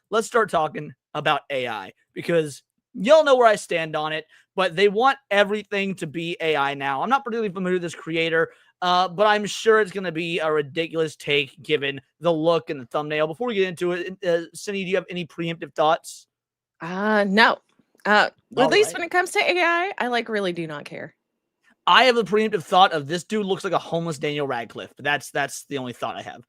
let's start talking about AI, because y'all know where I stand on it, but they want everything to be AI now. I'm not particularly familiar with this creator, but I'm sure it's going to be a ridiculous take given the look and the thumbnail. Before we get into it, Cindy, do you have any preemptive thoughts? No. At All least right. when it comes to AI, I like really do not care. I have a preemptive thought of this dude looks like a homeless Daniel Radcliffe, but that's the only thought I have.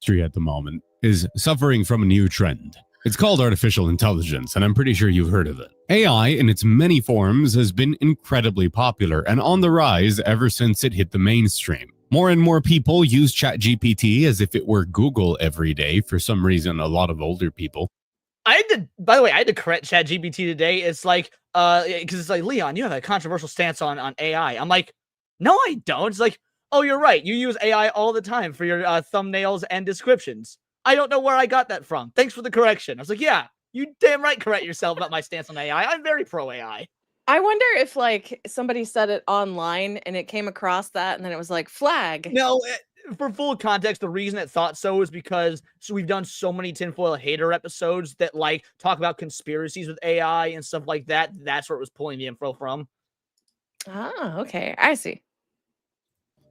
At the moment is suffering from a new trend. It's called artificial intelligence, and I'm pretty sure you've heard of it. AI in its many forms has been incredibly popular and on the rise ever since it hit the mainstream. More and more people use ChatGPT as if it were Google every day. For some reason, a lot of older people. By the way, I had to correct ChatGPT today. It's like, because it's like, Leon, you have a controversial stance on AI. I'm like, no, I don't. It's like, oh, you're right. You use AI all the time for your thumbnails and descriptions. I don't know where I got that from. Thanks for the correction. I was like, yeah, you damn right correct yourself about my stance on AI. I'm very pro AI. I wonder if like somebody said it online and it came across that and then it was like flag. No, for full context, the reason it thought so is because we've done so many tinfoil hater episodes that like talk about conspiracies with AI and stuff like that. That's where it was pulling the info from. Ah, okay. I see.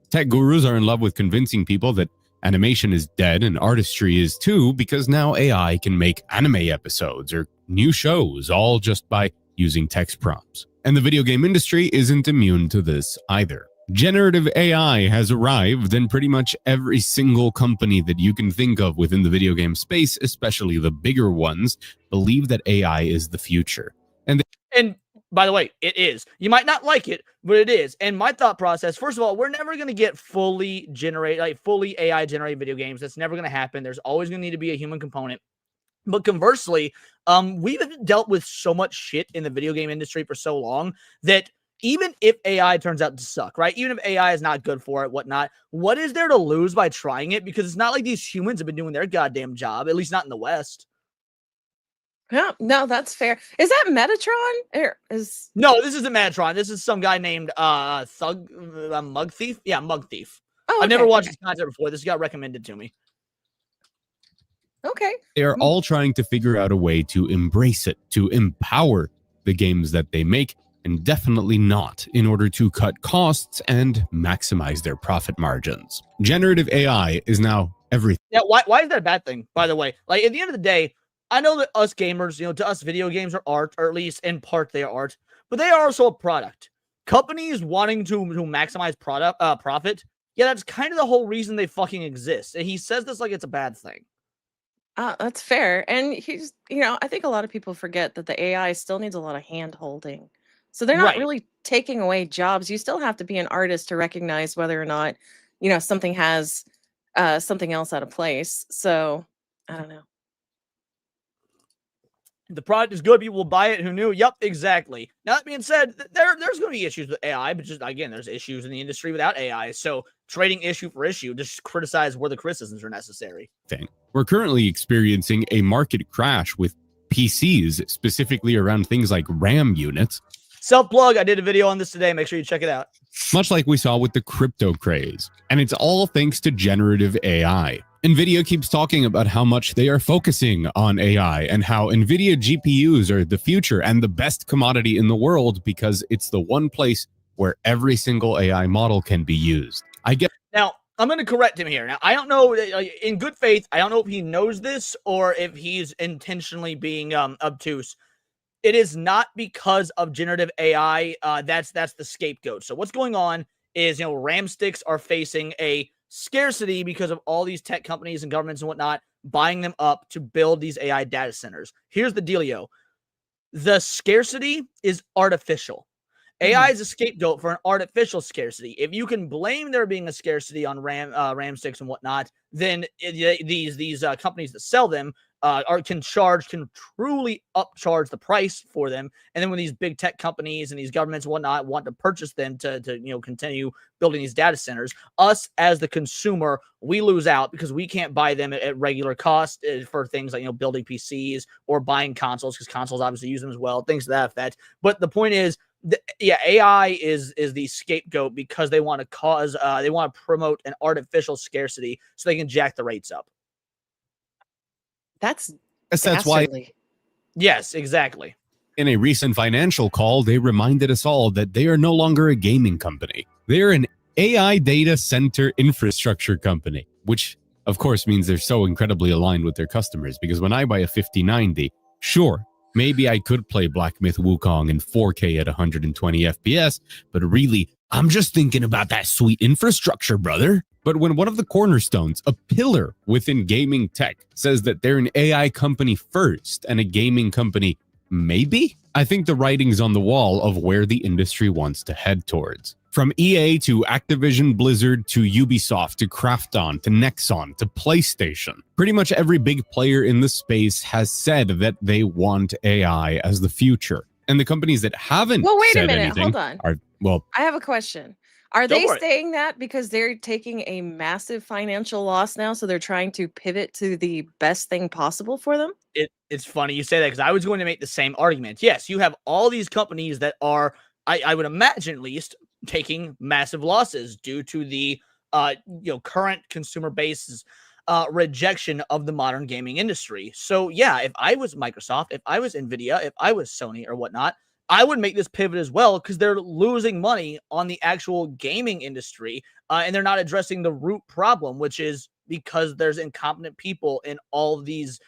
Tech gurus are in love with convincing people that animation is dead and artistry is too, because now AI can make anime episodes or new shows all just by using text prompts. And the video game industry isn't immune to this either. Generative AI has arrived, and pretty much every single company that you can think of within the video game space, especially the bigger ones, believe that AI is the future. And by the way, it is. You might not like it, but it is. And my thought process, first of all, we're never going to get fully AI generated video games. That's never going to happen. There's always going to need to be a human component. But conversely, we've dealt with so much shit in the video game industry for so long that even if AI turns out to suck, right? Even if AI is not good for it, whatnot, what is there to lose by trying it? Because it's not like these humans have been doing their goddamn job, at least not in the West. Yeah, no, that's fair. Is that Metatron? No, this isn't Metatron. This is some guy named Mugthief. Yeah, Mugthief. Oh, okay, I've never watched this content before. This got recommended to me. Okay. They are all trying to figure out a way to embrace it, to empower the games that they make, and definitely not in order to cut costs and maximize their profit margins. Generative AI is now everything. Yeah, why is that a bad thing, by the way? Like, at the end of the day, I know that us gamers, to us, video games are art, or at least in part they are art, but they are also a product. Companies wanting to maximize profit, yeah, that's kind of the whole reason they fucking exist. And he says this like it's a bad thing. That's fair. And he's, I think a lot of people forget that the AI still needs a lot of hand holding. So they're not really taking away jobs. You still have to be an artist to recognize whether or not, something has something else out of place. So I don't know. The product is good, people will buy it. Who knew? Yep, exactly. Now, that being said, there's going to be issues with AI, but just, again, there's issues in the industry without AI. So trading issue for issue, just criticize where the criticisms are necessary. We're currently experiencing a market crash with PCs, specifically around things like RAM units. Self-plug, I did a video on this today. Make sure you check it out. Much like we saw with the crypto craze. And it's all thanks to generative AI. NVIDIA keeps talking about how much they are focusing on AI and how NVIDIA GPUs are the future and the best commodity in the world because it's the one place where every single AI model can be used. Now, I'm going to correct him here. Now, I don't know, in good faith, I don't know if he knows this or if he's intentionally being obtuse. It is not because of generative AI. That's the scapegoat. So what's going on is, RAM sticks are facing a scarcity because of all these tech companies and governments and whatnot buying them up to build these AI data centers. Here's the dealio. The scarcity is artificial. AI is a scapegoat for an artificial scarcity. If you can blame there being a scarcity on RAM sticks and whatnot, then these companies that sell them can truly upcharge the price for them. And then when these big tech companies and these governments and whatnot want to purchase them to continue building these data centers, us as the consumer, we lose out because we can't buy them at regular cost for things like building PCs or buying consoles, because consoles obviously use them as well, things to that effect. But the point is, AI is the scapegoat because they want to promote an artificial scarcity so they can jack the rates up. That's Guess that's why Yes, exactly. in a recent financial call, they reminded us all that they are no longer a gaming company. They're an AI data center infrastructure company, which of course means they're so incredibly aligned with their customers, because when I buy a 5090, sure, maybe I could play Black Myth Wukong in 4K at 120 FPS, but really, I'm just thinking about that sweet infrastructure, brother. But when one of the cornerstones, a pillar within gaming tech, says that they're an AI company first and a gaming company maybe, I think the writing's on the wall of where the industry wants to head towards. From EA to Activision Blizzard to Ubisoft to Krafton to Nexon to PlayStation, pretty much every big player in the space has said that they want AI as the future. And the companies that haven't said anything hold on. I have a question. Are they saying that because they're taking a massive financial loss now, so they're trying to pivot to the best thing possible for them? It's funny you say that, because I was going to make the same argument. Yes, you have all these companies that are, I would imagine at least, taking massive losses due to the current consumer base's rejection of the modern gaming industry. So yeah, if I was Microsoft, if I was Nvidia, if I was Sony or whatnot, I would make this pivot as well, because they're losing money on the actual gaming industry, and they're not addressing the root problem, which is because there's incompetent people in all these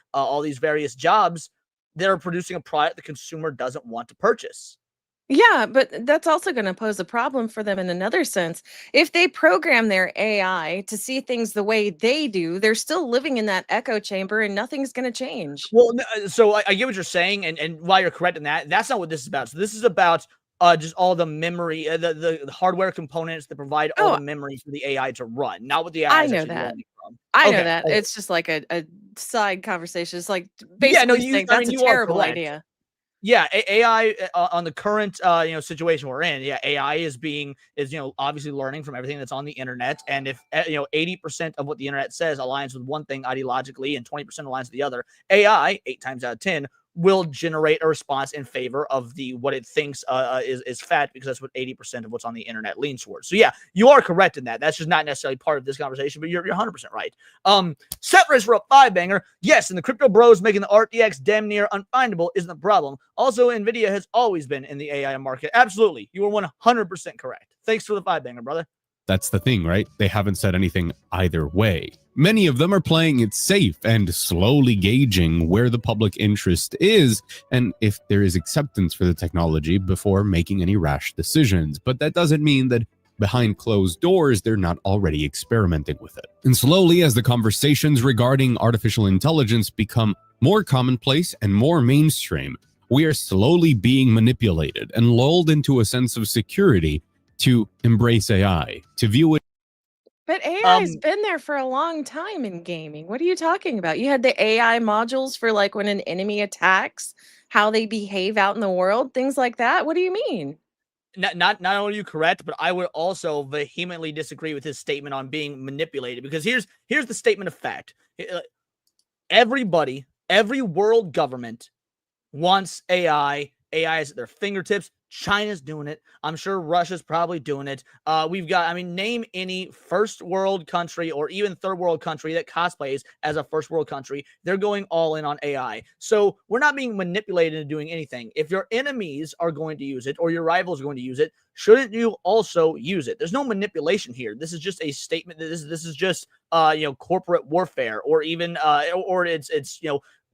various jobs that are producing a product the consumer doesn't want to purchase. Yeah, but that's also going to pose a problem for them in another sense. If they program their AI to see things the way they do, they're still living in that echo chamber and nothing's going to change. Well, so I get what you're saying, and while you're correct in that, that's not what this is about. So this is about just all the memory, the hardware components that provide all the memory for the AI to run, not what the AI is actually learning from. I know that. It's just like a side conversation. It's like basically saying that's a terrible idea. Yeah, AI on the current situation we're in, yeah, AI is obviously learning from everything that's on the internet, and if 80% of what the internet says aligns with one thing ideologically and 20% aligns with the other, AI 8 times out of 10 will generate a response in favor of what it thinks is fact, because that's what 80% of what's on the internet leans towards. So yeah, you are correct in that. That's just not necessarily part of this conversation, but you're 100% right. Separate for a 5-banger. Yes, and the crypto bros making the RTX damn near unfindable isn't the problem. Also, Nvidia has always been in the AI market. Absolutely. You are 100% correct. Thanks for the 5-banger, brother. That's the thing, right? They haven't said anything either way. Many of them are playing it safe and slowly gauging where the public interest is and if there is acceptance for the technology before making any rash decisions. But that doesn't mean that behind closed doors, they're not already experimenting with it. And slowly, as the conversations regarding artificial intelligence become more commonplace and more mainstream, we are slowly being manipulated and lulled into a sense of security to embrace AI, to view it. But AI's been there for a long time in gaming. What are you talking about? You had the AI modules for like when an enemy attacks, how they behave out in the world, things like that. What do you mean? Not only are you correct, but I would also vehemently disagree with his statement on being manipulated, because here's the statement of fact. Everybody, every world government wants AI. AI is at their fingertips. China's doing it. I'm sure Russia's probably doing it. We've got, name any first world country or even third world country that cosplays as a first world country. They're going all in on AI. So we're not being manipulated into doing anything. If your enemies are going to use it or your rivals are going to use it, shouldn't you also use it? There's no manipulation here. This is just a statement that this is just corporate warfare, or even or it's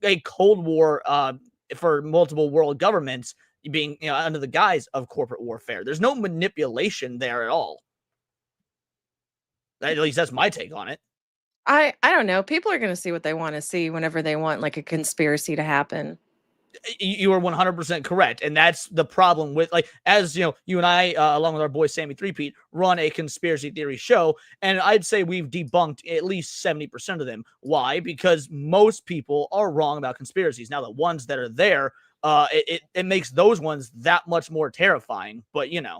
a Cold War for multiple world governments being under the guise of corporate warfare. There's no manipulation there at all. At least that's my take on it. I don't know. People are going to see what they want to see whenever they want like a conspiracy to happen. You are 100% correct, and that's the problem with, like, as you and I, along with our boy Sammy Threepeat, run a conspiracy theory show, and I'd say we've debunked at least 70% of them. Why? Because most people are wrong about conspiracies. Now, the ones that are there, it makes those ones that much more terrifying. But yeah,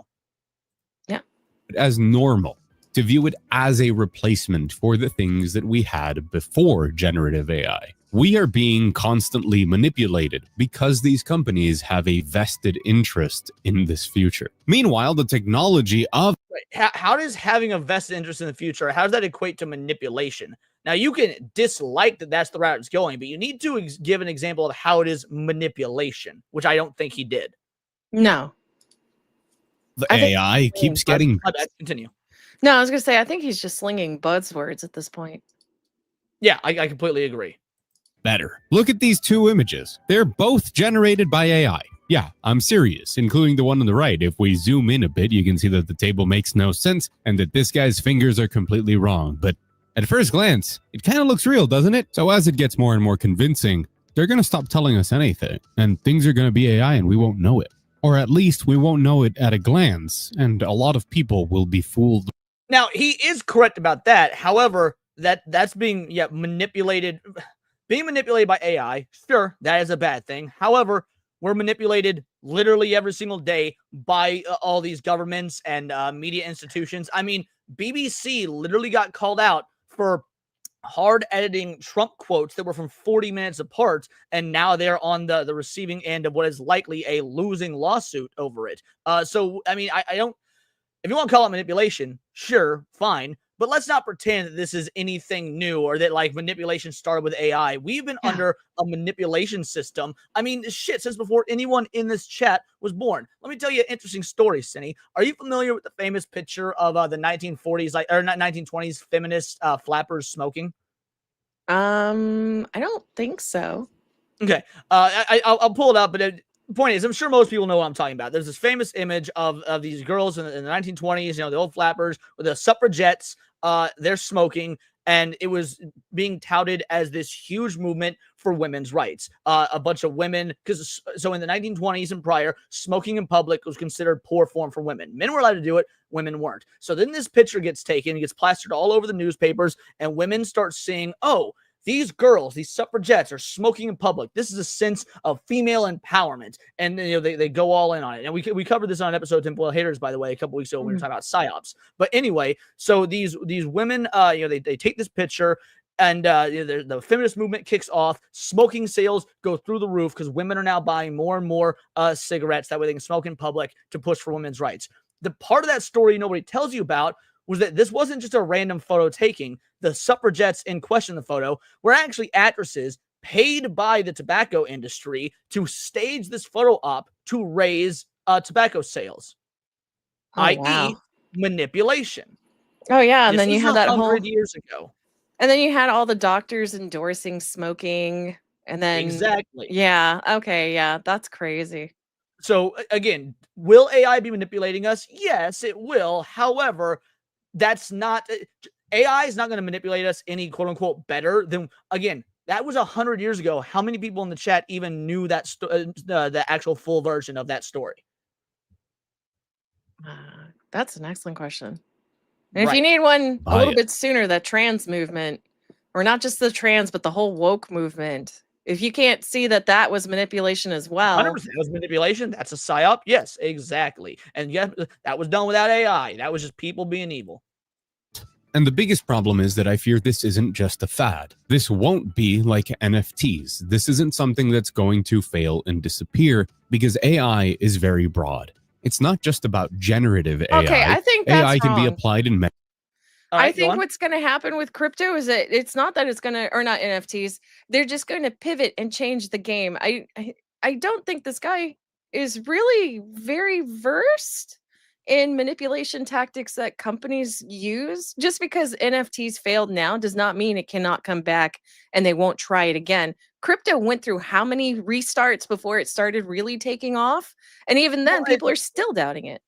as normal, to view it as a replacement for the things that we had before generative AI. We are being constantly manipulated because these companies have a vested interest in this future. Meanwhile, the technology of how does having a vested interest in the future, how does that equate to manipulation? Now, you can dislike that that's the route it's going, but you need to give an example of how it is manipulation, which I don't think he did. No. the AI keeps getting... Continue. No, I was going to say, I think he's just slinging buzzwords at this point. Yeah, I completely agree. Better. Look at these two images. They're both generated by AI. Yeah, I'm serious, including the one on the right. If we zoom in a bit, you can see that the table makes no sense and that this guy's fingers are completely wrong. But at first glance, it kind of looks real, doesn't it? So as it gets more and more convincing, they're going to stop telling us anything, and things are going to be AI and we won't know it. Or at least we won't know it at a glance, and a lot of people will be fooled. Now, he is correct about that. However, that's being manipulated. Being manipulated by AI, sure, that is a bad thing. However, we're manipulated literally every single day by all these governments and media institutions. I mean, BBC literally got called out for hard editing Trump quotes that were from 40 minutes apart, and now they're on the receiving end of what is likely a losing lawsuit over it. So, I mean, I don't... If you want to call it manipulation, sure, fine. But let's not pretend that this is anything new or that like manipulation started with AI. We've been under a manipulation system. I mean, shit, since before anyone in this chat was born. Let me tell you an interesting story, Cindy. Are you familiar with the famous picture of the 1940s, or 1920s feminist flappers smoking? I don't think so. Okay, I'll pull it up, but the point is, I'm sure most people know what I'm talking about. There's this famous image of these girls in the 1920s, the old flappers with the suffragettes. They're smoking, and it was being touted as this huge movement for women's rights. A bunch of women, so in the 1920s and prior, smoking in public was considered poor form for women. Men were allowed to do it, women weren't. So then this picture gets taken, gets plastered all over the newspapers, and women start seeing, oh, these girls, these suffragettes are smoking in public. This is a sense of female empowerment. And they go all in on it. And we covered this on an episode of Tinfoil Haters, by the way, a couple weeks ago when we were talking about psyops. But anyway, so these women, they take this picture, and the feminist movement kicks off. Smoking sales go through the roof because women are now buying more and more cigarettes. That way they can smoke in public to push for women's rights. The part of that story nobody tells you about was that this wasn't just a random photo taking. The suffragettes in question, the photo, were actually actresses paid by the tobacco industry to stage this photo op to raise tobacco sales, i.e. manipulation. Oh, yeah, and then you had that 100 years ago. And then you had all the doctors endorsing smoking, and then... Exactly. Yeah, okay, yeah, that's crazy. So, again, will AI be manipulating us? Yes, it will. However, that's not... AI is not going to manipulate us any quote-unquote better than... Again, that was 100 years ago. How many people in the chat even knew that the actual full version of that story? That's an excellent question. And if you need one a little bit sooner, that trans movement, or not just the trans, but the whole woke movement, if you can't see that that was manipulation as well. 100% was manipulation. That's a psyop. Yes, exactly. And yeah, that was done without AI. That was just people being evil. And the biggest problem is that I fear this isn't just a fad. This won't be like NFTs. This isn't something that's going to fail and disappear because AI is very broad. It's not just about generative AI. Okay, I think that's AI can wrong. be applied in many. I think what's going to happen with crypto is that it's not that it's going to, or not NFTs, they're just going to pivot and change the game. I don't think this guy is really very versed in manipulation tactics that companies use. Just because NFTs failed now does not mean it cannot come back and they won't try it again. Crypto went through how many restarts before it started really taking off? And even then, people are still doubting it.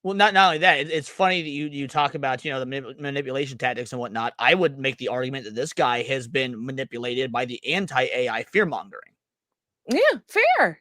Well, not only that, it's funny that you talk about, the manipulation tactics and whatnot. I would make the argument that this guy has been manipulated by the anti-AI fear-mongering. Yeah, fair.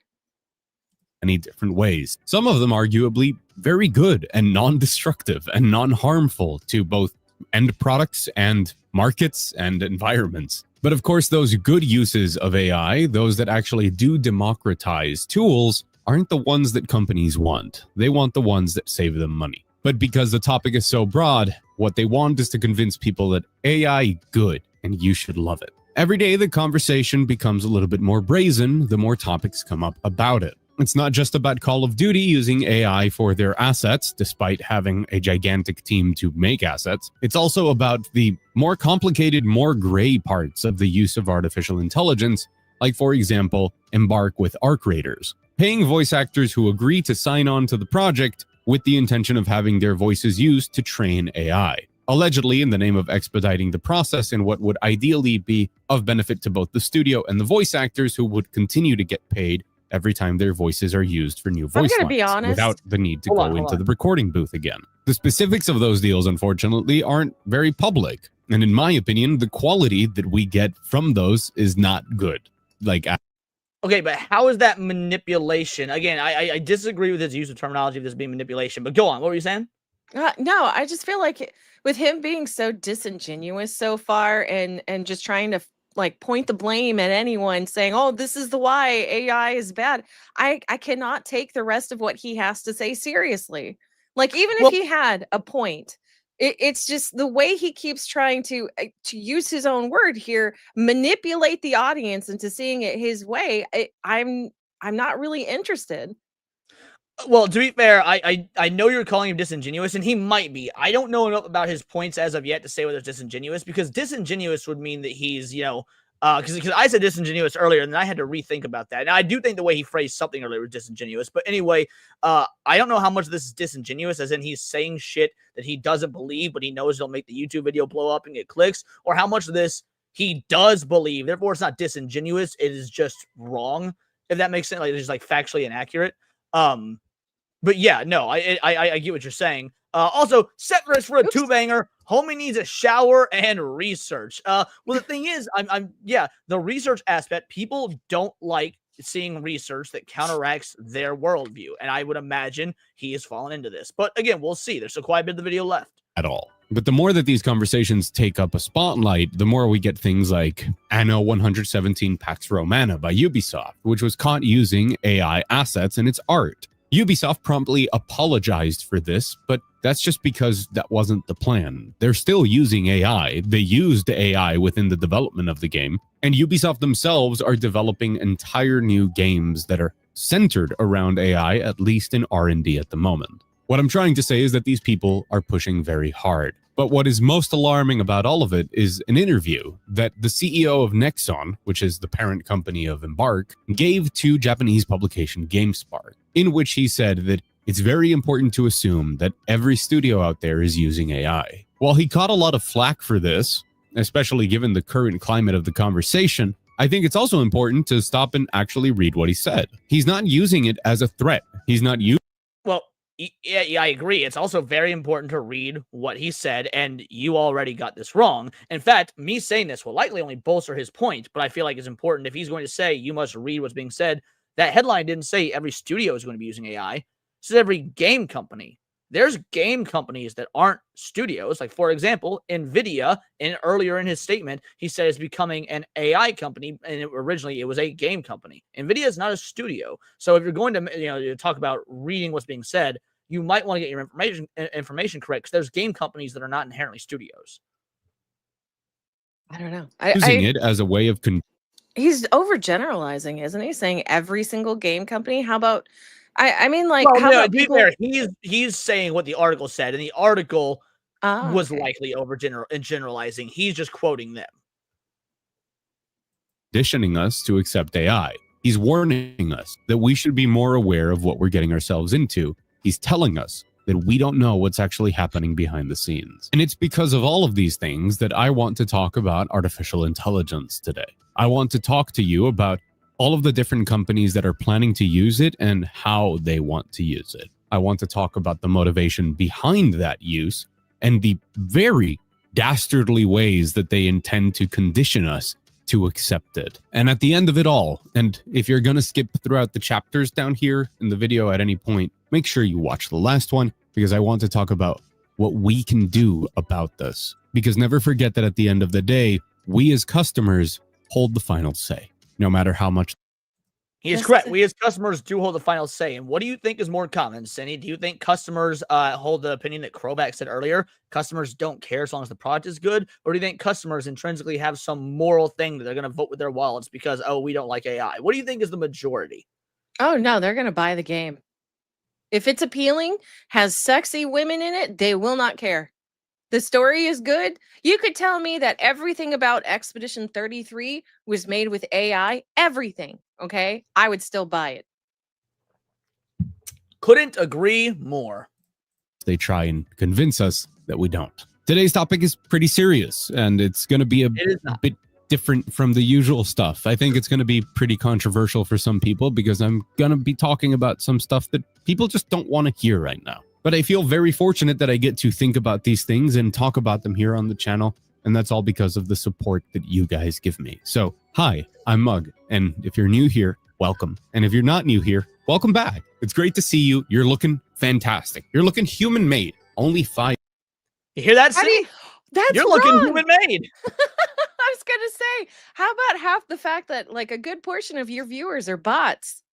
Many different ways. Some of them arguably very good and non-destructive and non-harmful to both end products and markets and environments. But of course, those good uses of AI, those that actually do democratize tools, aren't the ones that companies want. They want the ones that save them money. But because the topic is so broad, what they want is to convince people that AI good and you should love it. Every day, the conversation becomes a little bit more brazen the more topics come up about it. It's not just about Call of Duty using AI for their assets, despite having a gigantic team to make assets. It's also about the more complicated, more gray parts of the use of artificial intelligence, like, for example, Embark with Arc Raiders, paying voice actors who agree to sign on to the project with the intention of having their voices used to train AI, allegedly in the name of expediting the process in what would ideally be of benefit to both the studio and the voice actors, who would continue to get paid every time their voices are used for new voice lines without the need to go into the recording booth again. The specifics of those deals, unfortunately, aren't very public. And in my opinion, the quality that we get from those is not good. Okay, but how is that manipulation? Again, I disagree with his use of terminology of this being manipulation, but go on. What were you saying? No, I just feel like with him being so disingenuous so far and just trying to like point the blame at anyone saying, oh, this is the why AI is bad. I cannot take the rest of what he has to say seriously. Like, even if he had a point, it's just the way he keeps trying to use his own word here, manipulate the audience into seeing it his way. I'm not really interested. Well, to be fair, I know you're calling him disingenuous, and he might be. I don't know enough about his points as of yet to say whether it's disingenuous, because disingenuous would mean that he's, because I said disingenuous earlier, and then I had to rethink about that. And I do think the way he phrased something earlier was disingenuous. But anyway, I don't know how much of this is disingenuous, as in he's saying shit that he doesn't believe, but he knows it'll make the YouTube video blow up and get clicks, or how much of this he does believe. Therefore, it's not disingenuous. It is just wrong, if that makes sense. Like, it's just like factually inaccurate. But yeah, no, I get what you're saying. Also, set risk for a two-banger. Homie needs a shower and research. Well, the thing is, the research aspect, people don't like seeing research that counteracts their worldview. And I would imagine he has fallen into this. But again, we'll see. There's still quite a bit of the video left. At all. But the more that these conversations take up a spotlight, the more we get things like Anno 117 Pax Romana by Ubisoft, which was caught using AI assets in its art. Ubisoft promptly apologized for this, but that's just because that wasn't the plan. They're still using AI. They used AI within the development of the game, and Ubisoft themselves are developing entire new games that are centered around AI, at least in R&D at the moment. What I'm trying to say is that these people are pushing very hard. But what is most alarming about all of it is an interview that the CEO of Nexon, which is the parent company of Embark, gave to Japanese publication GameSpark, in which he said that it's very important to assume that every studio out there is using AI. While he caught a lot of flack for this, especially given the current climate of the conversation, I think it's also important to stop and actually read what he said. He's not using it as a threat. He's not using... Well, yeah, I agree. It's also very important to read what he said, and you already got this wrong. In fact, me saying this will likely only bolster his point, but I feel like it's important if he's going to say you must read what's being said. That headline didn't say every studio is going to be using AI. It says every game company. There's game companies that aren't studios. Like, for example, NVIDIA, earlier in his statement, he said it's becoming an AI company, and originally it was a game company. NVIDIA is not a studio. So if you're going to talk about reading what's being said, you might want to get your information correct, because there's game companies that are not inherently studios. I don't know. Using it as a way of... He's overgeneralizing, isn't he? Saying every single game company. How about... I mean, like, well, how about people... Fair, he's saying what the article said, and the article was likely generalizing. He's just quoting them. Conditioning us to accept AI. He's warning us that we should be more aware of what we're getting ourselves into. He's telling us that we don't know what's actually happening behind the scenes. And it's because of all of these things that I want to talk about artificial intelligence today. I want to talk to you about all of the different companies that are planning to use it and how they want to use it. I want to talk about the motivation behind that use and the very dastardly ways that they intend to condition us to accept it. And at the end of it all, and if you're going to skip throughout the chapters down here in the video at any point, make sure you watch the last one, because I want to talk about what we can do about this. Because never forget that at the end of the day, we as customers hold the final say, no matter how much. He is correct. We as customers do hold the final say. And what do you think is more common, Cindy? Do you think customers hold the opinion that Krovac said earlier? Customers don't care as long as the product is good? Or do you think customers intrinsically have some moral thing that they're going to vote with their wallets because, oh, we don't like AI? What do you think is the majority? Oh, no, they're going to buy the game. If it's appealing, has sexy women in it, they will not care. The story is good. You could tell me that everything about Expedition 33 was made with AI, everything, okay? I would still buy it. Couldn't agree more. They try and convince us that we don't. Today's topic is pretty serious, and it's going to be a bit different from the usual stuff. I think it's going to be pretty controversial for some people because I'm going to be talking about some stuff that people just don't want to hear right now. But I feel very fortunate that I get to think about these things and talk about them here on the channel, and that's all because of the support that you guys give me. So, hi, I'm Mug, and if you're new here, welcome. And if you're not new here, welcome back. It's great to see you. You're looking fantastic. You're looking human-made. Only 5. You hear that, Cindy? That's You're looking human-made. I was going to say, how about half the fact that like a good portion of your viewers are bots?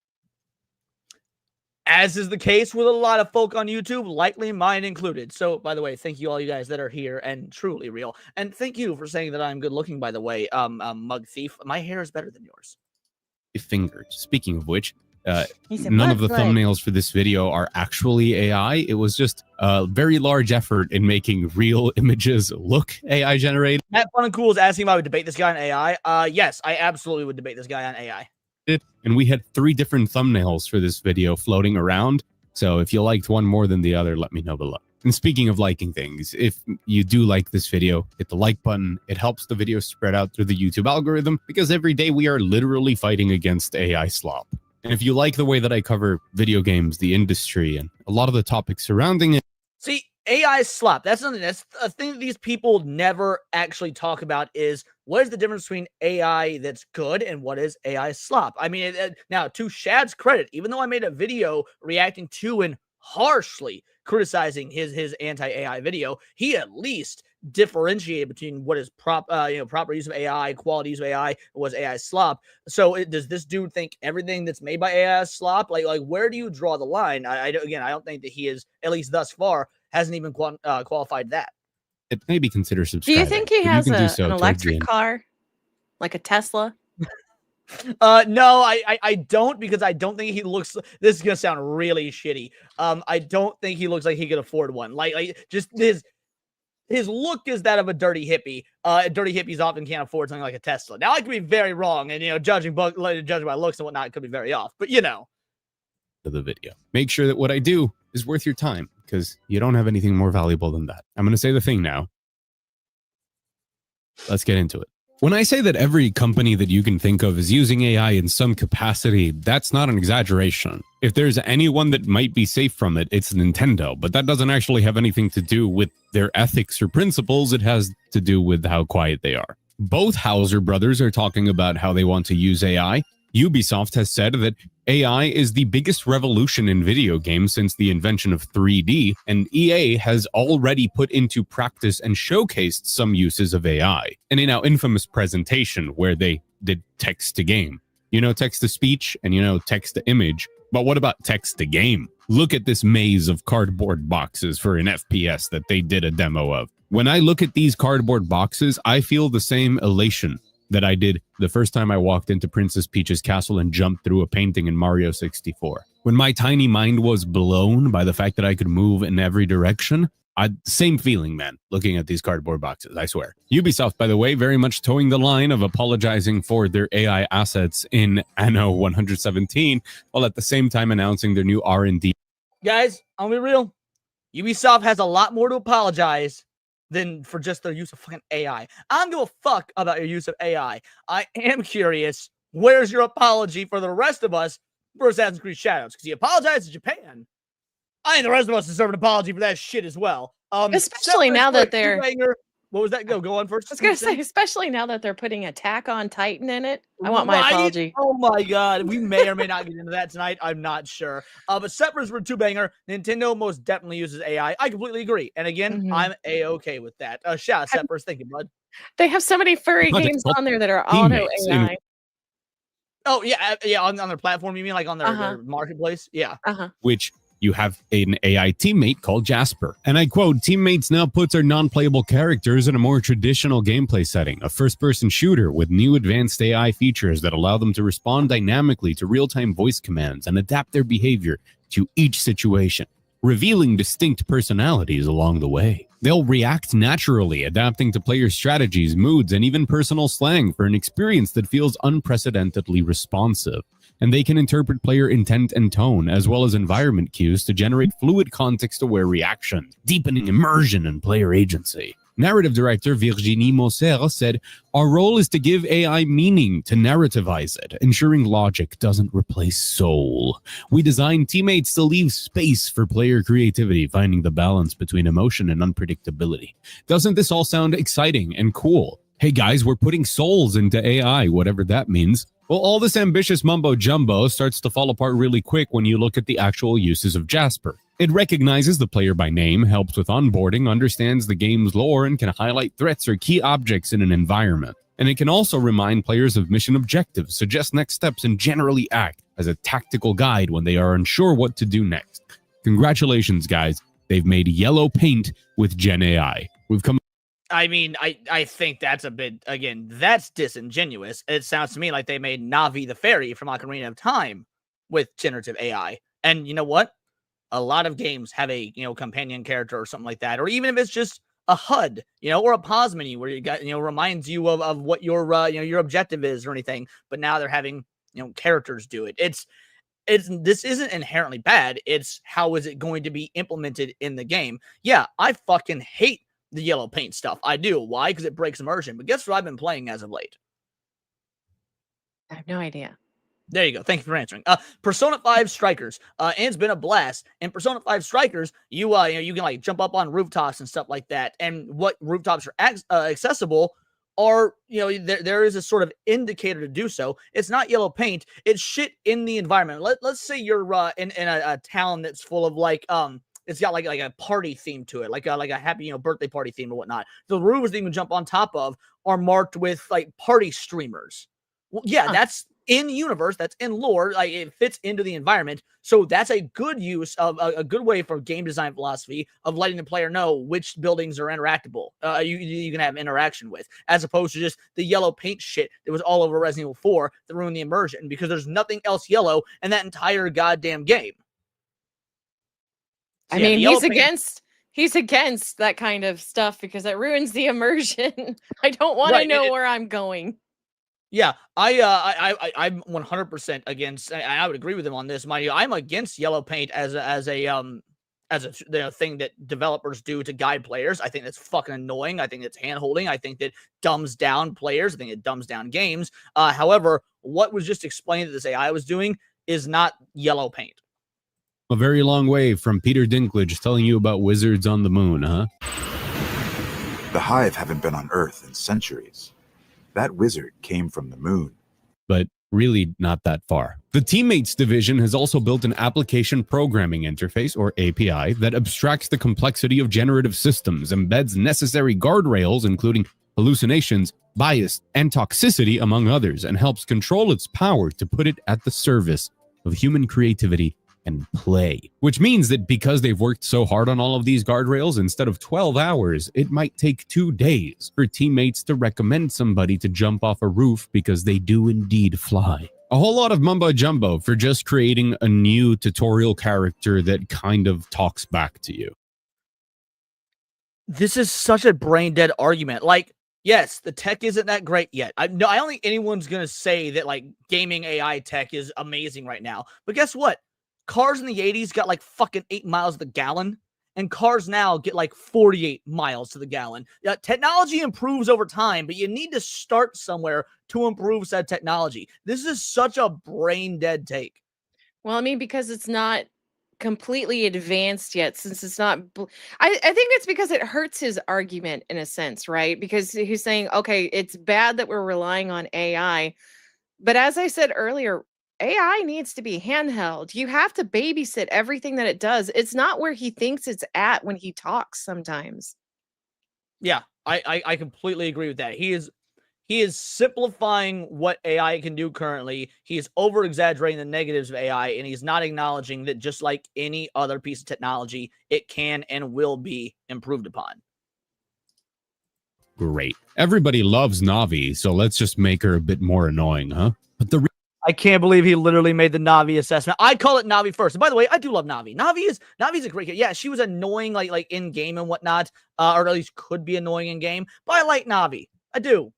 As is the case with a lot of folk on YouTube, likely mine included. So, by the way, thank you all you guys that are here and truly real. And thank you for saying that I'm good looking, by the way, Mugthief. My hair is better than yours. Fingered. Speaking of which, none of the thumbnails for this video are actually AI. It was just a very large effort in making real images look AI generated. Matt Fun and Cool is asking if I would debate this guy on AI. Yes, I absolutely would debate this guy on AI. And we had 3 different thumbnails for this video floating around. So if you liked one more than the other, let me know below. And speaking of liking things, if you do like this video, hit the like button. It helps the video spread out through the YouTube algorithm because every day we are literally fighting against AI slop. And if you like the way that I cover video games, the industry, and a lot of the topics surrounding it. See, AI slop. That's something that's a thing that these people never actually talk about is what is the difference between AI that's good and what is AI slop? I mean, now to Shad's credit, even though I made a video reacting to and harshly criticizing his anti-AI video, he at least differentiated between what is proper use of AI, quality use of AI, and was AI slop. So does this dude think everything that's made by AI is slop? Like where do you draw the line? I don't think that he is, at least thus far, hasn't even qualified that. It may be considered subscribing. Do you think he has an electric car? Like a Tesla? No, I don't, because I don't think he looks, this is gonna sound really shitty. I don't think he looks like he could afford one. Like just his look is that of a dirty hippie. Dirty hippies often can't afford something like a Tesla. Now I could be very wrong, and judging by looks and whatnot, it could be very off. But the video. Make sure that what I do is worth your time, because you don't have anything more valuable than that. I'm going to say the thing now. Let's get into it. When I say that every company that you can think of is using AI in some capacity, that's not an exaggeration. If there's anyone that might be safe from it, it's Nintendo, but that doesn't actually have anything to do with their ethics or principles. It has to do with how quiet they are. Both Hauser brothers are talking about how they want to use AI. Ubisoft has said that AI is the biggest revolution in video games since the invention of 3D, and EA has already put into practice and showcased some uses of AI in a now infamous presentation where they did text to game. Text to speech and text to image. But what about text to game? Look at this maze of cardboard boxes for an FPS that they did a demo of. When I look at these cardboard boxes, I feel the same elation that I did the first time I walked into Princess Peach's castle and jumped through a painting in Mario 64. When my tiny mind was blown by the fact that I could move in every direction, same feeling, man, looking at these cardboard boxes, I swear. Ubisoft, by the way, very much towing the line of apologizing for their AI assets in Anno 117, while at the same time announcing their new R&D. Guys, I'll be real. Ubisoft has a lot more to apologize than for just their use of fucking AI. I don't give a fuck about your use of AI. I am curious, where's your apology for the rest of us for Assassin's Creed Shadows? Because you apologized to Japan. I think the rest of us deserve an apology for that shit as well. Especially now that they're... What was that? Go on first. I was going to say, especially now that they're putting Attack on Titan in it. I want my apology. Oh my god. We may or may not get into that tonight. I'm not sure. But separate for two-banger, Nintendo most definitely uses AI. I completely agree. And again, I'm A-okay with that. Shout out Seppers. Thank you, bud. They have so many furry games on there that are auto AI. Oh yeah, on their platform. You mean like on their Uh-huh. marketplace? Yeah. Uh-huh. Which you have an AI teammate called Jasper. And I quote, teammates now puts our non-playable characters in a more traditional gameplay setting, a first-person shooter with new advanced AI features that allow them to respond dynamically to real-time voice commands and adapt their behavior to each situation, revealing distinct personalities along the way. They'll react naturally, adapting to player strategies, moods, and even personal slang for an experience that feels unprecedentedly responsive. And they can interpret player intent and tone, as well as environment cues to generate fluid context-aware reactions, deepening immersion and player agency. Narrative director Virginie Moser said, our role is to give AI meaning, to narrativize it, ensuring logic doesn't replace soul. We design teammates to leave space for player creativity, finding the balance between emotion and unpredictability. Doesn't this all sound exciting and cool? Hey guys, we're putting souls into AI, whatever that means. Well, all this ambitious mumbo-jumbo starts to fall apart really quick when you look at the actual uses of Jasper. It recognizes the player by name, helps with onboarding, understands the game's lore, and can highlight threats or key objects in an environment. And it can also remind players of mission objectives, suggest next steps, and generally act as a tactical guide when they are unsure what to do next. Congratulations, guys. They've made yellow paint with Gen AI. We've come... I mean, I think that's a bit, again, that's disingenuous. It sounds to me like they made Navi the fairy from Ocarina of Time with generative AI. And you know what? A lot of games have a, companion character or something like that. Or even if it's just a HUD, or a pause menu where you got, reminds you of what your, your objective is or anything. But now they're having, characters do it. This isn't inherently bad. It's how is it going to be implemented in the game? Yeah, I fucking hate the yellow paint stuff. I do. Why? Because it breaks immersion. But guess what I've been playing as of late? I have no idea. There you go. Thank you for answering. Persona 5 Strikers. And it's been a blast. In Persona 5 Strikers, you can like jump up on rooftops and stuff like that. And what rooftops are accessible are, there is a sort of indicator to do so. It's not yellow paint. It's shit in the environment. Let's say you're in a town that's full of like it's got like a party theme to it, like a happy birthday party theme or whatnot. The roofs that you can jump on top of are marked with like party streamers. Well, yeah, that's in universe, that's in lore, like it fits into the environment. So that's a good use of a good way for game design philosophy of letting the player know which buildings are interactable. You can have interaction with, as opposed to just the yellow paint shit that was all over Resident Evil 4 that ruined the immersion because there's nothing else yellow in that entire goddamn game. So, I mean, he's against that kind of stuff because it ruins the immersion. I don't want to know where I'm going. Yeah, I'm 100% against. I would agree with him on this. I'm against yellow paint as a thing that developers do to guide players. I think that's fucking annoying. I think it's hand-holding. I think that dumbs down players. I think it dumbs down games. However, what was just explained that this AI was doing is not yellow paint. A very long way from Peter Dinklage telling you about wizards on the moon, huh? The Hive haven't been on Earth in centuries. That wizard came from the moon. But really not that far. The Teammates division has also built an application programming interface, or API, that abstracts the complexity of generative systems, embeds necessary guardrails, including hallucinations, bias, and toxicity, among others, and helps control its power to put it at the service of human creativity and play. Which means that because they've worked so hard on all of these guardrails, instead of 12 hours, it might take 2 days for teammates to recommend somebody to jump off a roof because they do indeed fly. A whole lot of mumbo jumbo for just creating a new tutorial character that kind of talks back to you. This is such a brain dead argument. Like, yes, the tech isn't that great yet. I don't think anyone's going to say that like gaming AI tech is amazing right now. But guess what? Cars in the 80s got like fucking 8 miles to the gallon, and cars now get like 48 miles to the gallon. Technology improves over time, but you need to start somewhere to improve said technology. This is such a brain dead take. Well, I mean, because it's not completely advanced yet, since it's not. I think it's because it hurts his argument in a sense, right? Because he's saying, okay, it's bad that we're relying on AI. But as I said earlier, AI needs to be handheld. You have to babysit everything that it does. It's not where he thinks it's at when he talks sometimes. Yeah, I completely agree with that. He is simplifying what AI can do currently. He's over exaggerating the negatives of AI, and he's not acknowledging that just like any other piece of technology, it can and will be improved upon. Great. Everybody loves Navi, so let's just make her a bit more annoying, huh? But I can't believe he literally made the Navi assessment. I call it Navi first. And by the way, I do love Navi. Navi's a great kid. Yeah, she was annoying like in game and whatnot, or at least could be annoying in game. But I like Navi. I do.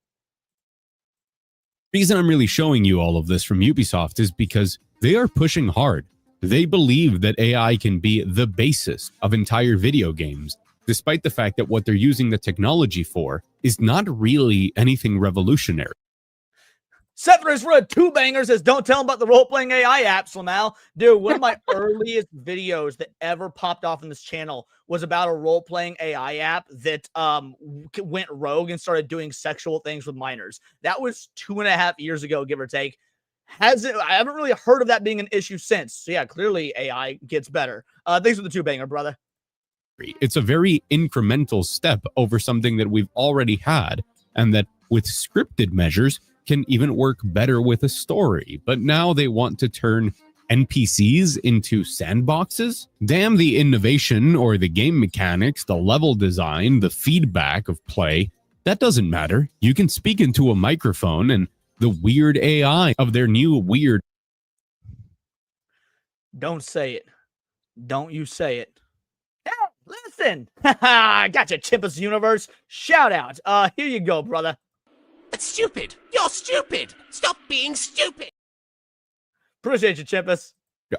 reason I'm really showing you all of this from Ubisoft is because they are pushing hard. They believe that AI can be the basis of entire video games, despite the fact that what they're using the technology for is not really anything revolutionary. Severus Rudd, two bangers, says, don't tell him about the role-playing AI apps, Lamal. Dude, one of my earliest videos that ever popped off on this channel was about a role-playing AI app that went rogue and started doing sexual things with minors. That was 2.5 years ago, give or take. I haven't really heard of that being an issue since. So yeah, clearly AI gets better. Thanks for the two banger, brother. It's a very incremental step over something that we've already had, and that with scripted measures can even work better with a story. But now they want to turn NPCs into sandboxes? Damn the innovation or the game mechanics, the level design, the feedback of play. That doesn't matter. You can speak into a microphone, and the weird AI of their new weird... Don't say it. Don't you say it. Hey, listen. Gotcha, Chimpus Universe. Shout out. Here you go, brother. That's stupid. You're stupid. Stop being stupid. Appreciate you, Chimpus.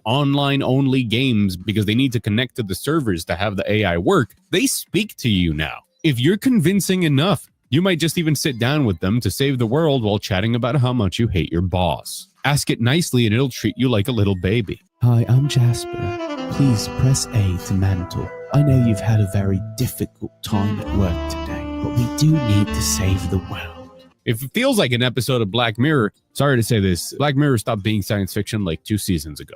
Online-only games, because they need to connect to the servers to have the AI work, they speak to you now. If you're convincing enough, you might just even sit down with them to save the world while chatting about how much you hate your boss. Ask it nicely and it'll treat you like a little baby. Hi, I'm Jasper. Please press A to mantle. I know you've had a very difficult time at work today, but we do need to save the world. If it feels like an episode of Black Mirror, sorry to say this, Black Mirror stopped being science fiction like 2 seasons ago.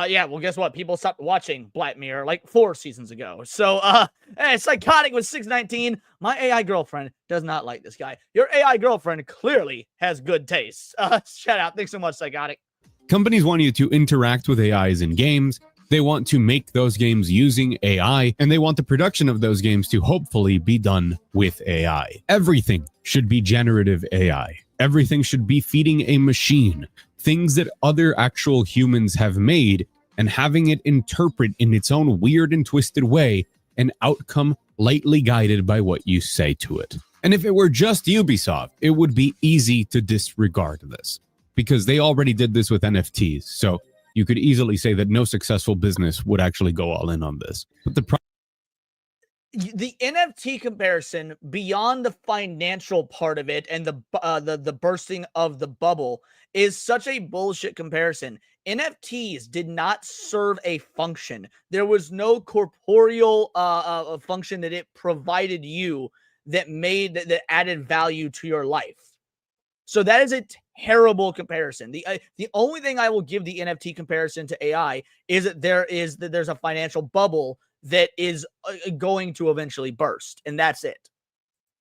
Yeah, well, guess what? People stopped watching Black Mirror like 4 seasons ago. So, hey, Psychotic with 619. My AI girlfriend does not like this guy. Your AI girlfriend clearly has good taste. Shout out. Thanks so much, Psychotic. Companies want you to interact with AIs in games. They want to make those games using AI, and they want the production of those games to hopefully be done with AI. Everything should be generative AI. Everything should be feeding a machine things that other actual humans have made and having it interpret in its own weird and twisted way an outcome lightly guided by what you say to it. And if it were just Ubisoft, it would be easy to disregard this, because they already did this with NFTs. So you could easily say that no successful business would actually go all in on this. But the NFT comparison, beyond the financial part of it and the bursting of the bubble, is such a bullshit comparison. NFTs did not serve a function. There was no corporeal function that it provided you that added value to your life. So that is a terrible comparison. The only thing I will give the NFT comparison to AI is that there's a financial bubble that is going to eventually burst, and that's it.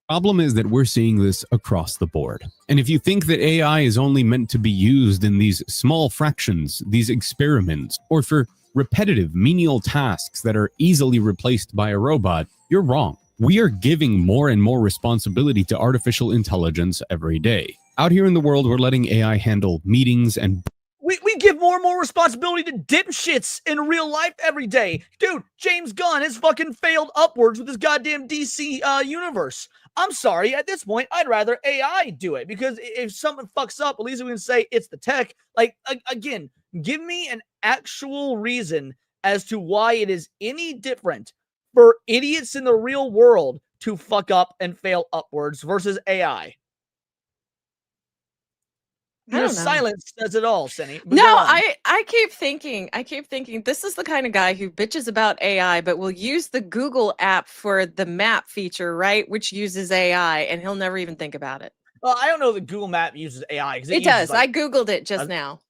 Problem is that we're seeing this across the board. And if you think that AI is only meant to be used in these small fractions, these experiments, or for repetitive menial tasks that are easily replaced by a robot, you're wrong. We are giving more and more responsibility to artificial intelligence every day. Out here in the world, we're letting AI handle meetings and... We give more and more responsibility to dipshits in real life every day. Dude, James Gunn has fucking failed upwards with his goddamn DC universe. I'm sorry, at this point, I'd rather AI do it, because if something fucks up, at least we can say it's the tech. Like, again, give me an actual reason as to why it is any different for idiots in the real world to fuck up and fail upwards versus AI. Your silence says it all, Senny. No, I keep thinking this is the kind of guy who bitches about AI, but will use the Google app for the map feature, right? Which uses AI, and he'll never even think about it. Well, I don't know that Google Map uses AI. It does. Like, I Googled it just now.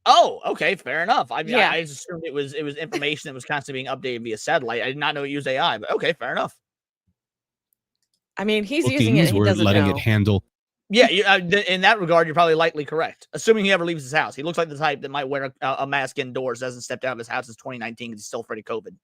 Oh, okay, fair enough. I mean, I just assumed it was information that was constantly being updated via satellite. I did not know it used AI, but okay, fair enough. I mean, he's using it bookings and he or doesn't letting know. it handle. Yeah, in that regard, you're probably likely correct. Assuming he ever leaves his house. He looks like the type that might wear a mask indoors, hasn't stepped out of his house since 2019 because he's still afraid of COVID.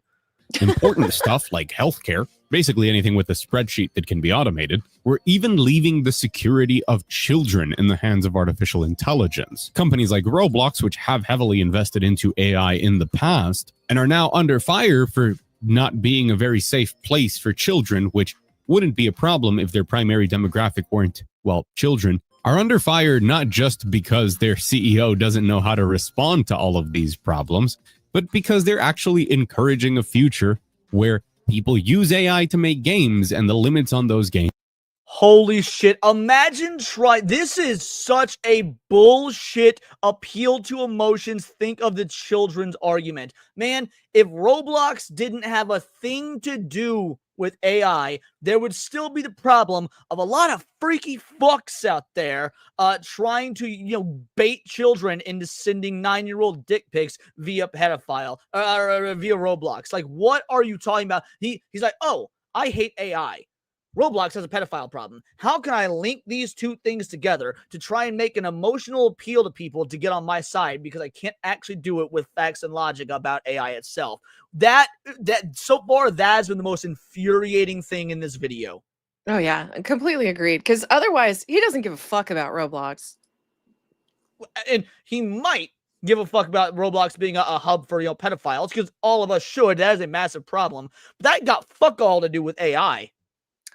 Important stuff like healthcare, basically anything with a spreadsheet that can be automated. We're even leaving the security of children in the hands of artificial intelligence. Companies like Roblox, which have heavily invested into AI in the past and are now under fire for not being a very safe place for children, which wouldn't be a problem if their primary demographic weren't, well, children, are under fire not just because their CEO doesn't know how to respond to all of these problems, but because they're actually encouraging a future where people use AI to make games and the limits on those games. Holy shit. Imagine this is such a bullshit appeal to emotions. Think of the children's argument. Man, if Roblox didn't have a thing to do with AI, there would still be the problem of a lot of freaky fucks out there trying to, bait children into sending 9-year-old dick pics via pedophile or via Roblox. Like, what are you talking about? He's like, oh, I hate AI. Roblox has a pedophile problem. How can I link these two things together to try and make an emotional appeal to people to get on my side because I can't actually do it with facts and logic about AI itself? That so far, that has been the most infuriating thing in this video. Oh yeah, I completely agreed. Because otherwise, he doesn't give a fuck about Roblox. And he might give a fuck about Roblox being a hub for pedophiles, because all of us should. That is a massive problem. But that got fuck all to do with AI.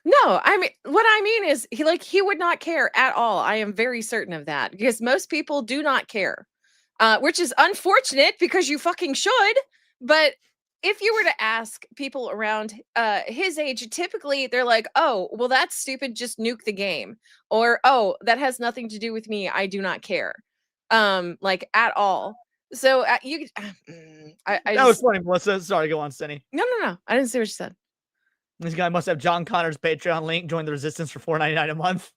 No, I mean, what I mean is he would not care at all. I am very certain of that because most people do not care, which is unfortunate because you fucking should. But if you were to ask people around his age, typically they're like, oh, well, that's stupid. Just nuke the game. Or, oh, that has nothing to do with me. I do not care. Like at all. So that was funny, Melissa. Sorry, go on, Stenny. No. I didn't see what you said. This guy must have John Connor's Patreon link. Join the Resistance for $4.99 a month.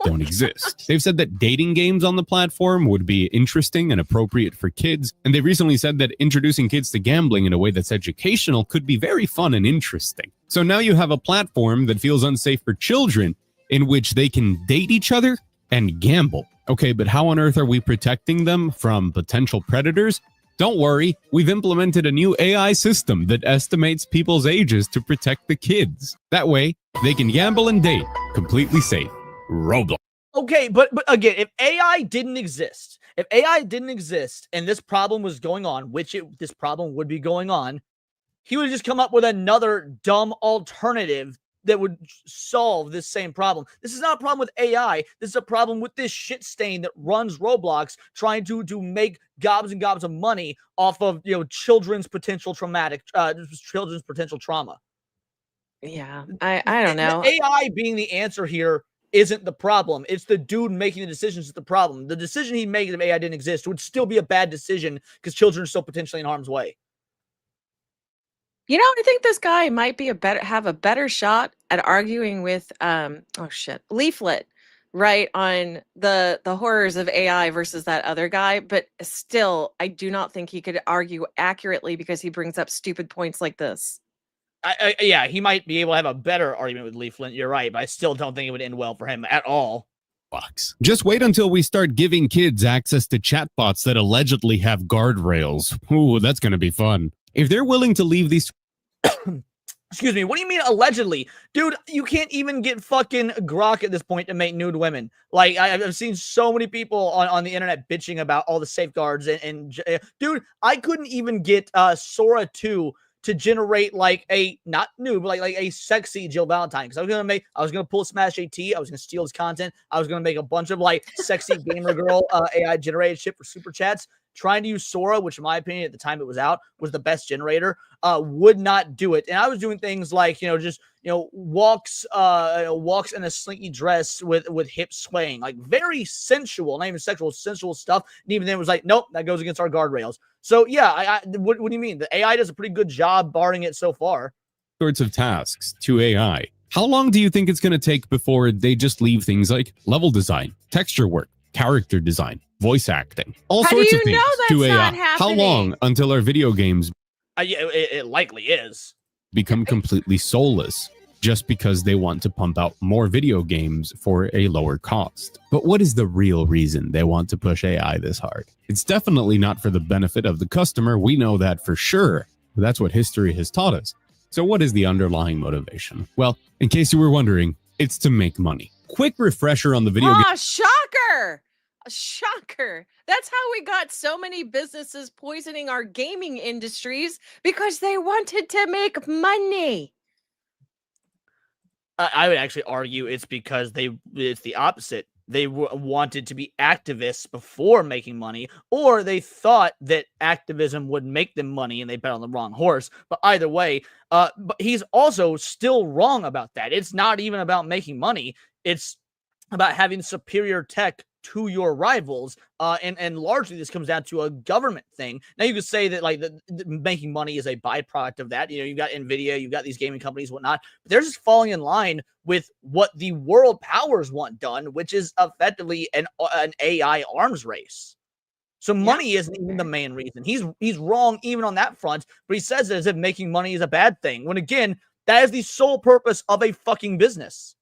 Don't exist. They've said that dating games on the platform would be interesting and appropriate for kids, and they recently said that introducing kids to gambling in a way that's educational could be very fun and interesting. So now you have a platform that feels unsafe for children in which they can date each other and gamble. Okay, but how on earth are we protecting them from potential predators? Don't worry, we've implemented a new AI system that estimates people's ages to protect the kids. That way, they can gamble and date completely safe. Roblox. Okay, but again, if AI didn't exist, and this problem was going on, this problem would be going on, he would just come up with another dumb alternative that would solve this same problem. This is not a problem with AI. This is a problem with this shit stain that runs Roblox, trying to make gobs and gobs of money off of children's potential trauma. Yeah, I don't know. The AI being the answer here isn't the problem. It's the dude making the decisions that's the problem. The decision he made if AI didn't exist would still be a bad decision because children are still potentially in harm's way. I think this guy might have a better shot at arguing with Leaflet, right, on the horrors of AI versus that other guy, but still I do not think he could argue accurately because he brings up stupid points like this. Yeah, he might be able to have a better argument with Leaflet. You're right, but I still don't think it would end well for him at all. Just wait until we start giving kids access to chatbots that allegedly have guardrails. Ooh, that's going to be fun. If they're willing to leave these... Excuse me, what do you mean allegedly? Dude, you can't even get fucking Grok at this point to make nude women. Like, I've seen so many people on the internet bitching about all the safeguards and dude, I couldn't even get Sora 2 to generate like a not nude, but like a sexy Jill Valentine. Because I was gonna pull Smash AT, I was gonna steal his content, I was gonna make a bunch of like sexy gamer girl AI generated shit for super chats. Trying to use Sora, which in my opinion at the time it was out was the best generator, would not do it. And I was doing things like walks in a slinky dress with hips swaying, like very sensual, not even sexual, sensual stuff. And even then it was like, nope, that goes against our guardrails. So yeah, what do you mean? The AI does a pretty good job barring it so far. Sorts of tasks to AI. How long do you think it's going to take before they just leave things like level design, texture work, character design, voice acting, all sorts of things to AI? How long until our video games it likely is become completely soulless? just because they want to pump out more video games for a lower cost. But what is the real reason they want to push AI this hard? It's definitely not for the benefit of the customer. We know that for sure. That's what history has taught us. So what is the underlying motivation? Well, in case you were wondering, it's to make money. Quick refresher on the video game. Shocker! A shocker. That's how we got so many businesses poisoning our gaming industries because they wanted to make money. I would actually argue it's because it's the opposite. They wanted to be activists before making money, or they thought that activism would make them money and they bet on the wrong horse. But either way, but he's also still wrong about that. It's not even about making money. It's about having superior tech to your rivals, and largely this comes down to a government thing. Now you could say that like the making money is a byproduct of that. You know, you've got Nvidia, you've got these gaming companies, whatnot, but they're just falling in line with what the world powers want done, which is effectively an AI arms race. So money isn't even the main reason. He's wrong even on that front, but he says it as if making money is a bad thing, when again, that is the sole purpose of a fucking business.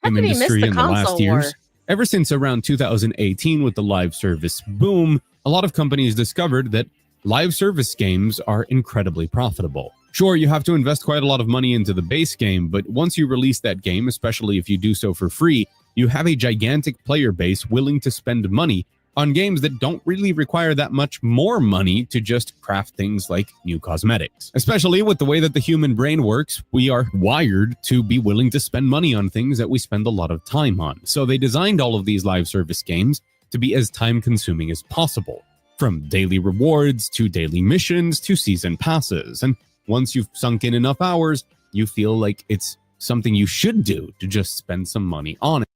How did he miss the console war? Ever since around 2018 with the live service boom, a lot of companies discovered that live service games are incredibly profitable. Sure, you have to invest quite a lot of money into the base game, but once you release that game, especially if you do so for free, you have a gigantic player base willing to spend money on games that don't really require that much more money to just craft things like new cosmetics. Especially with the way that the human brain works, we are wired to be willing to spend money on things that we spend a lot of time on. So they designed all of these live service games to be as time-consuming as possible, from daily rewards to daily missions to season passes. And once you've sunk in enough hours, you feel like it's something you should do to just spend some money on it.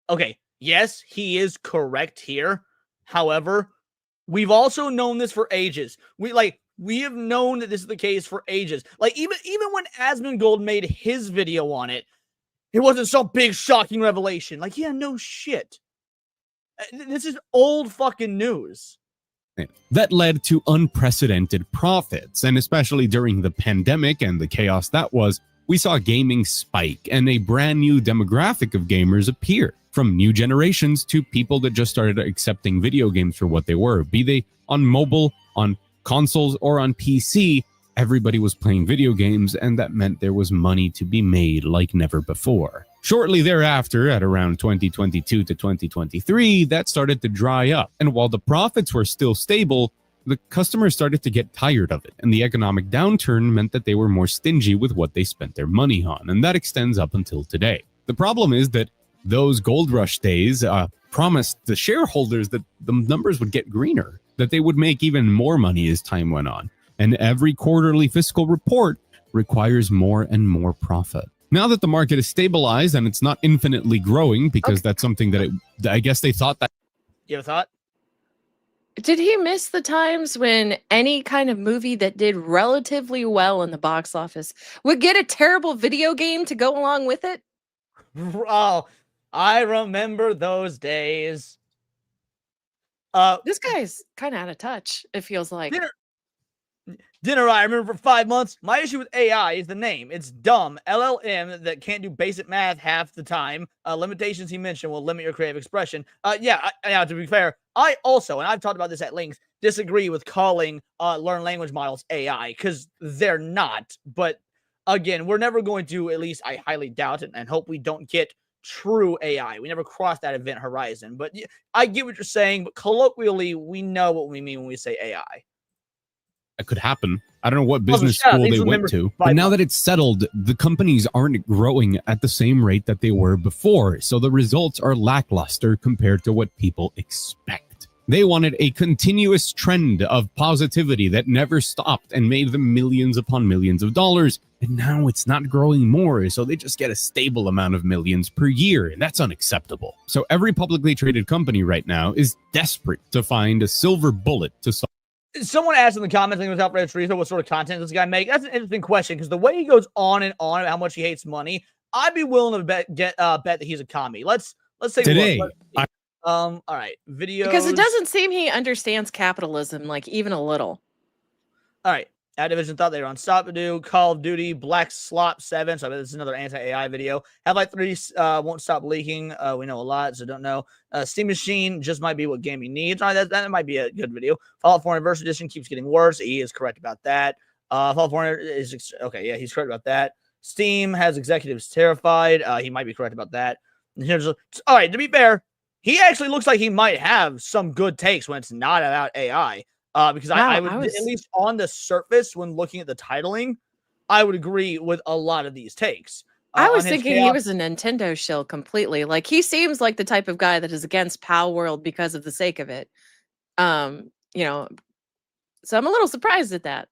Okay. Yes, he is correct here. However, we've also known this for ages. We have known that this is the case for ages. Like even when Asmongold made his video on it, it wasn't some big shocking revelation. Like, yeah, no shit. This is old fucking news. That led to unprecedented profits, and especially during the pandemic and the chaos that was, we saw gaming spike and a brand new demographic of gamers appear. From new generations to people that just started accepting video games for what they were, be they on mobile, on consoles, or on PC, everybody was playing video games, and that meant there was money to be made like never before. Shortly thereafter, at around 2022 to 2023, that started to dry up, and while the profits were still stable, the customers started to get tired of it, and the economic downturn meant that they were more stingy with what they spent their money on, and that extends up until today. The problem is that those gold rush days promised the shareholders that the numbers would get greener, that they would make even more money as time went on. And every quarterly fiscal report requires more and more profit. Now that the market is stabilized and it's not infinitely growing, because that's something that I guess they thought that. You have a thought? Did he miss the times when any kind of movie that did relatively well in the box office would get a terrible video game to go along with it? Oh, I remember those days. This guy's kind of out of touch, it feels like. Dinner, I remember for 5 months. My issue with AI is the name. It's dumb. LLM that can't do basic math half the time. Limitations he mentioned will limit your creative expression. Yeah, to be fair, I also, and I've talked about this at length, disagree with calling learn language models AI, because they're not. But again, we're never going to, at least I highly doubt it and hope we don't get true AI. We never crossed that event horizon. But I get what you're saying, but colloquially, we know what we mean when we say AI. That could happen. I don't know what business school they went to, but now that it's settled, the companies aren't growing at the same rate that they were before. So the results are lackluster compared to what people expect. They wanted a continuous trend of positivity that never stopped and made them millions upon millions of dollars. And now it's not growing more, so they just get a stable amount of millions per year, and that's unacceptable. So every publicly traded company right now is desperate to find a silver bullet to solve. Someone asked in the comments, I think it was Alfredo Teresa, what sort of content does this guy make? That's an interesting question, because the way he goes on and on about how much he hates money, I'd be willing to bet that he's a commie. Let's say today. All right, videos. Because it doesn't seem he understands capitalism, like even a little. All right, Activision thought they were unstoppable. Call of Duty, Black Slop 7. So I bet this is another anti-AI video. Half-Life 3 won't stop leaking. We know a lot, so don't know. Steam Machine just might be what gaming needs. All right, that might be a good video. Fallout 4 Anniversary Edition keeps getting worse. He is correct about that. Fallout 4 is okay. Yeah, he's correct about that. Steam has executives terrified. He might be correct about that. All right, to be fair, he actually looks like he might have some good takes when it's not about AI. Because Wow, I would, at least on the surface, when looking at the titling, I would agree with a lot of these takes. I was thinking he was a Nintendo shill completely. Like, he seems like the type of guy that is against Pal World because of the sake of it. You know, so I'm a little surprised at that.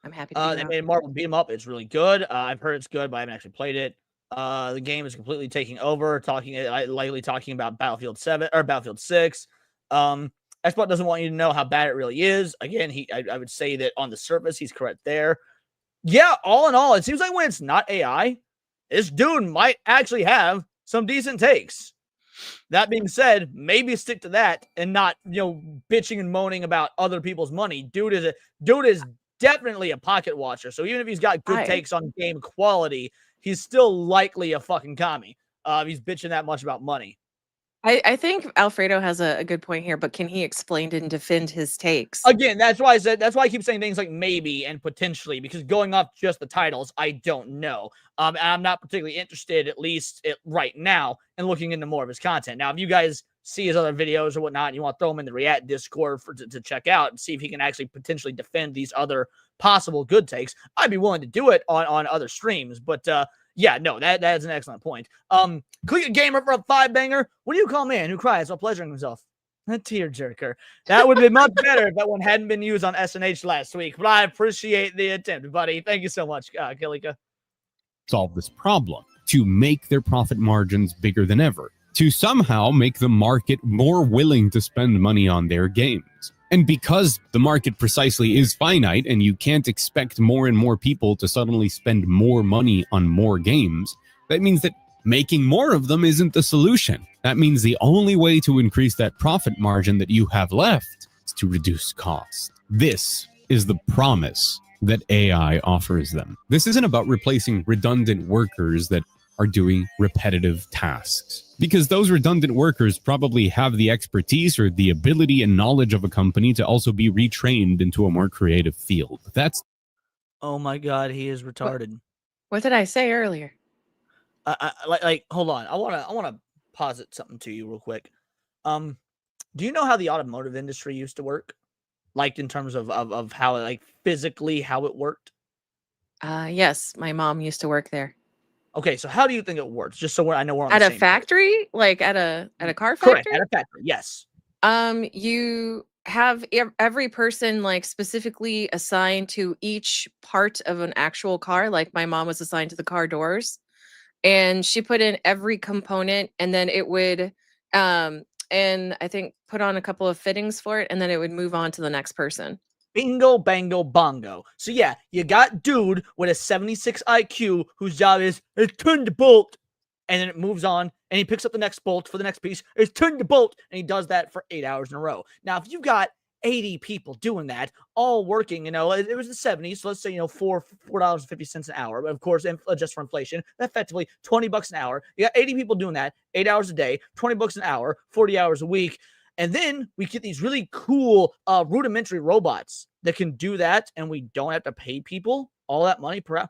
I'm happy to be They wrong. made Marvel Beat 'em Up. It's really good. I've heard it's good, but I haven't actually played it. The game is completely taking over, likely talking about Battlefield 7 or Battlefield 6. Xbox doesn't want you to know how bad it really is. Again, I would say that on the surface, he's correct there. Yeah, all in all, it seems like when it's not AI, this dude might actually have some decent takes. That being said, maybe stick to that and not, bitching and moaning about other people's money. Dude is definitely a pocket watcher. So even if he's got good takes on game quality, he's still likely a fucking commie. He's bitching that much about money. I think Alfredo has a good point here, but can he explain and defend his takes? Again, that's why I keep saying things like maybe and potentially, because going off just the titles, I don't know. And I'm not particularly interested, at least right now, in looking into more of his content. Now, if you guys see his other videos or whatnot, and you want to throw him in the React Discord to check out and see if he can actually potentially defend these other possible good takes, I'd be willing to do it on other streams. But yeah, no, that is an excellent point. Click Gamer for a 5-banger. What do you call a man who cries while pleasuring himself? A tearjerker. That would be much better if that one hadn't been used on SNH last week. But I appreciate the attempt, buddy. Thank you so much, Kilika. Solve this problem, to make their profit margins bigger than ever, to somehow make the market more willing to spend money on their games. And because the market precisely is finite and you can't expect more and more people to suddenly spend more money on more games, that means that making more of them isn't the solution. That means the only way to increase that profit margin that you have left is to reduce cost. This is the promise that AI offers them. This isn't about replacing redundant workers that are doing repetitive tasks, because those redundant workers probably have the expertise or the ability and knowledge of a company to also be retrained into a more creative field. That's oh my god, he is retarded. What did I say earlier? Hold on. I wanna posit something to you real quick. Do you know how the automotive industry used to work? Like in terms of how like physically how it worked? Yes, my mom used to work there. Okay, so how do you think it works? Just so I know we're on the At a same page. factory, like at a car factory. Correct, at a factory. Yes. You have every person like specifically assigned to each part of an actual car. Like my mom was assigned to the car doors, and she put in every component, and then it would and I think put on a couple of fittings for it, and then it would move on to the next person. Bingo, bango, bongo. So yeah, you got dude with a 76 IQ whose job is turn the bolt, and then it moves on, and he picks up the next bolt for the next piece. It's turn the bolt, and he does that for 8 hours in a row. Now, if you've got 80 people doing that, all working, it was the 70s, so let's say, $4.50 an hour, but of course, just for inflation, effectively $20 an hour. You got 80 people doing that, 8 hours a day, $20 an hour, 40 hours a week. And then we get these really cool rudimentary robots that can do that, and we don't have to pay people all that money per hour.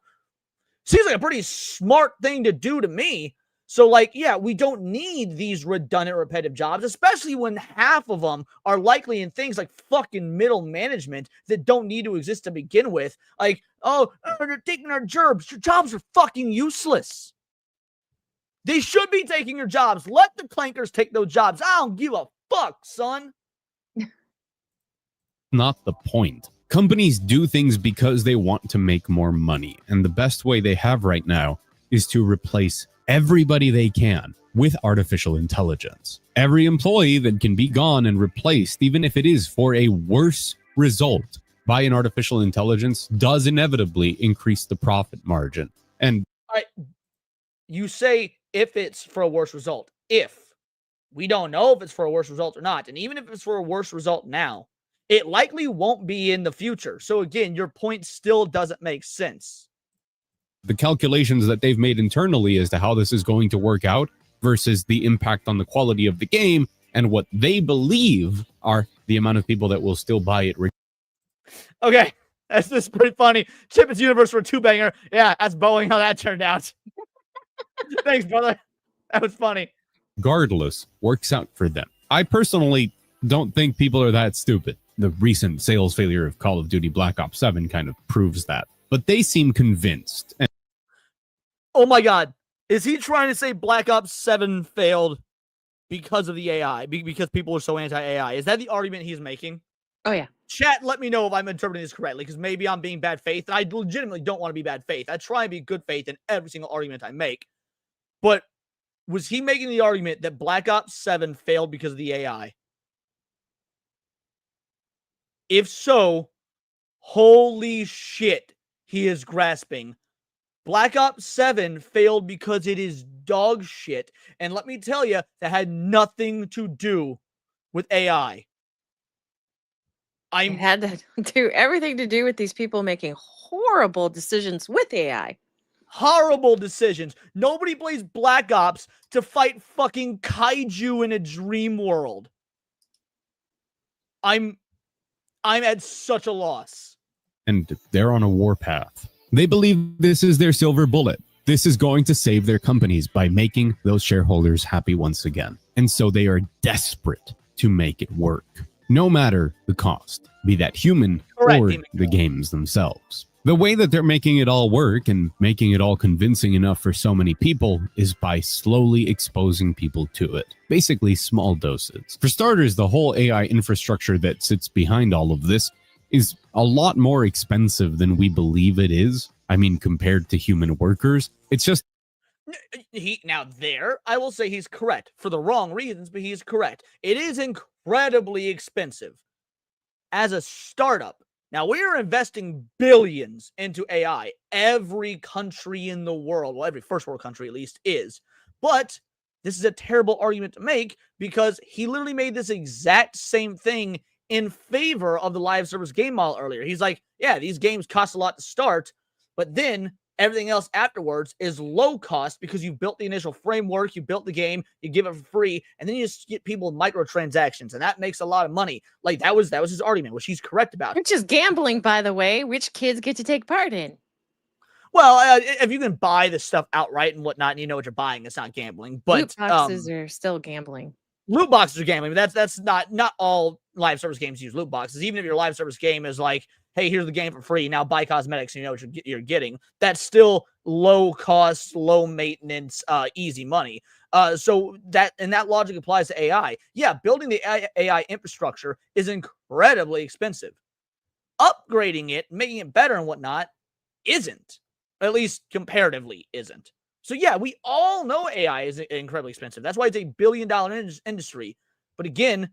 Seems like a pretty smart thing to do to me. So, yeah, we don't need these redundant, repetitive jobs, especially when half of them are likely in things like fucking middle management that don't need to exist to begin with. Like, they're taking our jobs. Your jobs are fucking useless. They should be taking your jobs. Let the clankers take those jobs. I don't give a fuck, son. not the point. Companies do things because they want to make more money, and the best way they have right now is to replace everybody they can with artificial intelligence. Every employee that can be gone and replaced, even if it is for a worse result by an artificial intelligence, does inevitably increase the profit margin. And you say if it's for a worse result. If we don't know if it's for a worse result or not, and even if it's for a worse result now, It likely won't be in the future. So again, your point still doesn't make sense. The calculations that they've made internally as to how this is going to work out versus the impact on the quality of the game and what they believe are the amount of people that will still buy it. Okay, that's pretty funny. Chip, it's universe for a two-banger. Yeah, that's Boeing how that turned out. Thanks, brother. That was funny. Regardless, works out for them. I personally don't think people are that stupid. The recent sales failure of Call of Duty Black Ops 7 kind of proves that. But they seem convinced. Oh my God. Is he trying to say Black Ops 7 failed because of the AI? Because people are so anti-AI? Is that the argument he's making? Oh, yeah. Chat, let me know if I'm interpreting this correctly, because maybe I'm being bad faith, and I legitimately don't want to be bad faith. I try and be good faith in every single argument I make. But was he making the argument that Black Ops 7 failed because of the AI? If so, holy shit, he is grasping. Black Ops 7 failed because it is dog shit. And let me tell you, that had nothing to do with AI. It had to do everything to do with these people making horrible decisions with AI. Horrible decisions. Nobody plays Black Ops to fight fucking kaiju in a dream world. I'm at such a loss. And they're on a warpath. They believe this is their silver bullet. This is going to save their companies by making those shareholders happy once again. And so they are desperate to make it work, no matter the cost, be that human or the games themselves. The way that they're making it all work and making it all convincing enough for so many people is by slowly exposing people to it. Basically, small doses. For starters, the whole AI infrastructure that sits behind all of this is a lot more expensive than we believe it is. I mean, compared to human workers, it's just... Now there, I will say he's correct for the wrong reasons, but he's correct. It is incredibly expensive as a startup. Now, we are investing billions into AI. Every country in the world, well, every first world country at least, is. But this is a terrible argument to make because he literally made this exact same thing in favor of the live service game model earlier. He's like, yeah, these games cost a lot to start, but then everything else afterwards is low cost because you built the initial framework, you built the game, you give it for free, and then you just get people microtransactions, and that makes a lot of money. Like that was his argument, which he's correct about. Which is gambling, by the way, which kids get to take part in. Well, if you can buy the stuff outright and whatnot, and you know what you're buying, it's not gambling. But loot boxes are still gambling. Loot boxes are gambling, but that's not all live service games use loot boxes. Even if your live service game is like, hey, here's the game for free. Now buy cosmetics, and you know what you're getting. That's still low cost, low maintenance, easy money. So that logic applies to AI. Yeah, building the AI infrastructure is incredibly expensive. Upgrading it, making it better and whatnot, isn't. At least comparatively isn't. So yeah, we all know AI is incredibly expensive. That's why it's $1 billion industry. But again,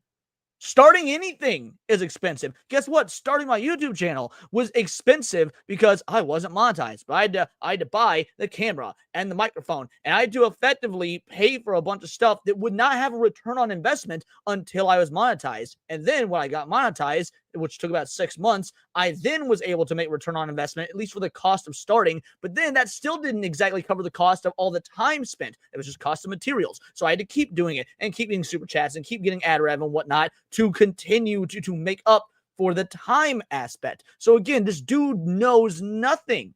starting anything is expensive. Guess what? Starting my YouTube channel was expensive because I wasn't monetized. But I had to buy the camera and the microphone, and I had to effectively pay for a bunch of stuff that would not have a return on investment until I was monetized. And then when I got monetized, which took about 6 months, I then was able to make return on investment, at least for the cost of starting. But then that still didn't exactly cover the cost of all the time spent. It was just cost of materials. So I had to keep doing it and keep getting super chats and keep getting ad rev and whatnot to continue to make up for the time aspect. So again, this dude knows nothing.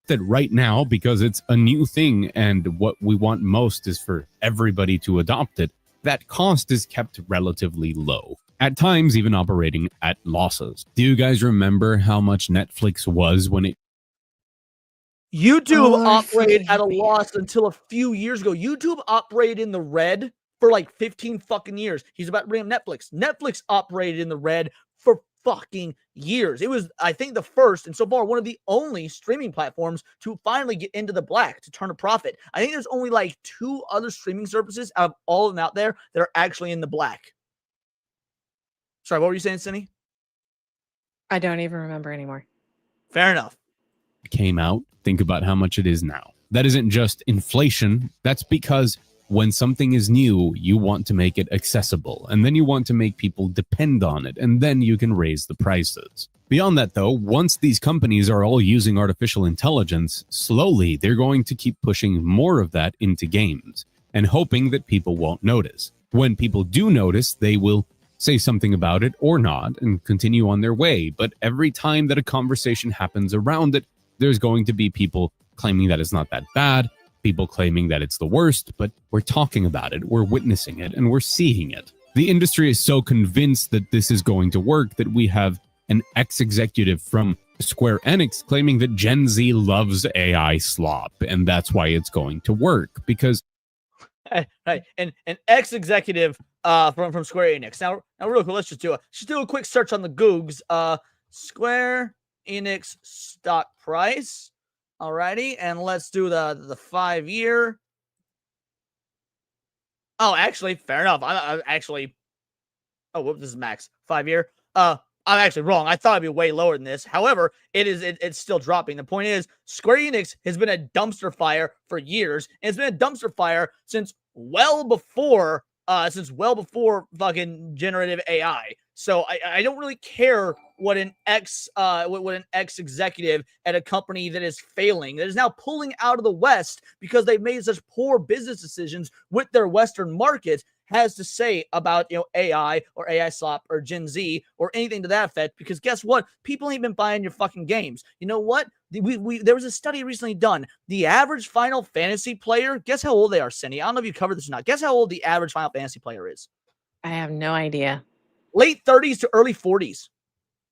That right now, because it's a new thing and what we want most is for everybody to adopt it, that cost is kept relatively low. At times, even operating at losses. Do you guys remember how much Netflix was when it... YouTube operated at a loss until a few years ago. YouTube operated in the red for like 15 fucking years. He's about to bring up Netflix. Netflix operated in the red for fucking years. It was, I think, the first and so far one of the only streaming platforms to finally get into the black, to turn a profit. I think there's only like 2 other streaming services out of all of them out there that are actually in the black. Sorry, what were you saying, Cindy? I don't even remember anymore. Fair enough. Came out, think about how much it is now. That isn't just inflation. That's because when something is new, you want to make it accessible, and then you want to make people depend on it, and then you can raise the prices. Beyond that, though, once these companies are all using artificial intelligence, slowly they're going to keep pushing more of that into games and hoping that people won't notice. When people do notice, they will say something about it or not and continue on their way. But every time that a conversation happens around it, there's going to be people claiming that it's not that bad, people claiming that it's the worst, but we're talking about it, we're witnessing it, and we're seeing it. The industry is so convinced that this is going to work that we have an ex-executive from Square Enix claiming that Gen Z loves AI slop, and that's why it's going to work, because Right, and an ex-executive from Square Enix. Now real quick, let's just do a quick search on the Googs. Square Enix stock price. Alrighty, and let's do the 5-year. Oh, actually, fair enough. I actually. Oh, whoops, this is max 5-year. I'm actually wrong. I thought it'd be way lower than this. However, it's still dropping. The point is, Square Enix has been a dumpster fire for years, and it's been a dumpster fire since well before fucking generative AI. So I don't really care what an ex-executive at a company that is failing, that is now pulling out of the West because they've made such poor business decisions with their Western market, has to say about AI or AI slop or Gen Z or anything to that effect. Because guess what? People ain't been buying your fucking games. You know what? There was a study recently done. The average Final Fantasy player, guess how old they are, Cindy? I don't know if you covered this or not. Guess how old the average Final Fantasy player is? I have no idea. Late 30s to early 40s.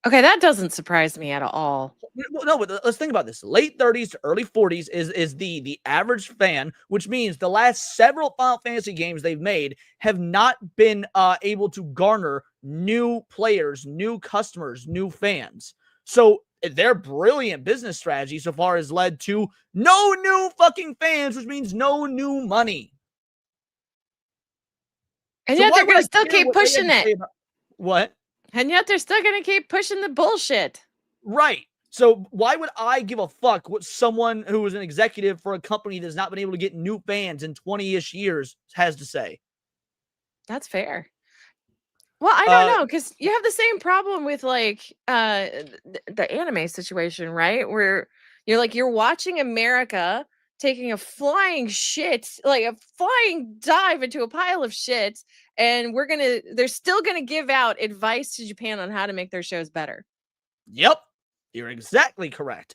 Okay, that doesn't surprise me at all. No, but let's think about this. Late 30s to early 40s is the average fan, which means the last several Final Fantasy games they've made have not been able to garner new players, new customers, new fans. So their brilliant business strategy so far has led to no new fucking fans, which means no new money. And yet they're going to still keep pushing it. What? And yet they're still going to keep pushing the bullshit. Right. So why would I give a fuck what someone who is an executive for a company that's not been able to get new fans in 20-ish years has to say? That's fair. Well, I don't know, because you have the same problem with like the anime situation, right? Where you're watching America taking a flying shit, like a flying dive into a pile of shit, and they're still gonna give out advice to Japan on how to make their shows better. Yep, you're exactly correct.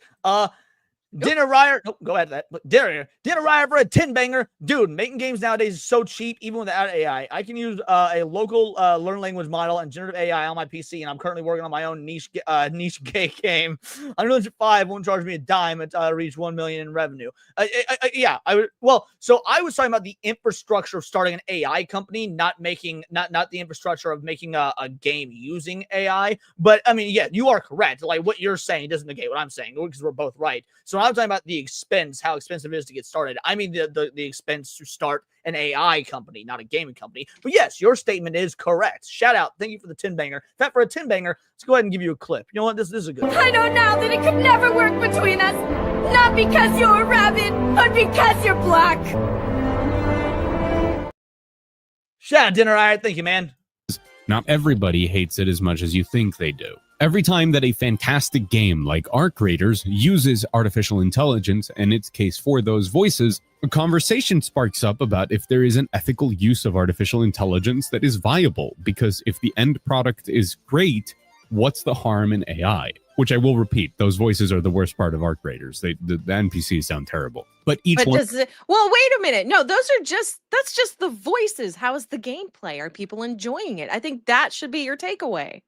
Dinner Ryer, go ahead. Dinner Ryer for a 10-banger. Dude, making games nowadays is so cheap, even without AI. I can use a local learn language model and generative AI on my PC, and I'm currently working on my own niche gay game. Unreal Engine 5 won't charge me a dime to reach 1 million in revenue. Yeah, I would. Well, so I was talking about the infrastructure of starting an AI company, not the infrastructure of making a game using AI. But I mean, yeah, you are correct. Like what you're saying doesn't negate what I'm saying, because we're both right. So I'm talking about the expense, how expensive it is to get started. I mean the expense to start an AI company, not a gaming company. But yes, your statement is correct. Shout out. Thank you for the 10-banger. In fact, for a 10-banger, let's go ahead and give you a clip. You know what? This is a good one. I know now that it could never work between us. Not because you're a rabbit, but because you're black. Shout out, Dinner Ryer. Thank you, man. Not everybody hates it as much as you think they do. Every time that a fantastic game like Arc Raiders uses artificial intelligence, and its case for those voices, a conversation sparks up about if there is an ethical use of artificial intelligence that is viable, because if the end product is great, what's the harm in AI? Which I will repeat, those voices are the worst part of Arc Raiders. The NPCs sound terrible. But each one... Well, wait a minute. No, that's just the voices. How is the gameplay? Are people enjoying it? I think that should be your takeaway.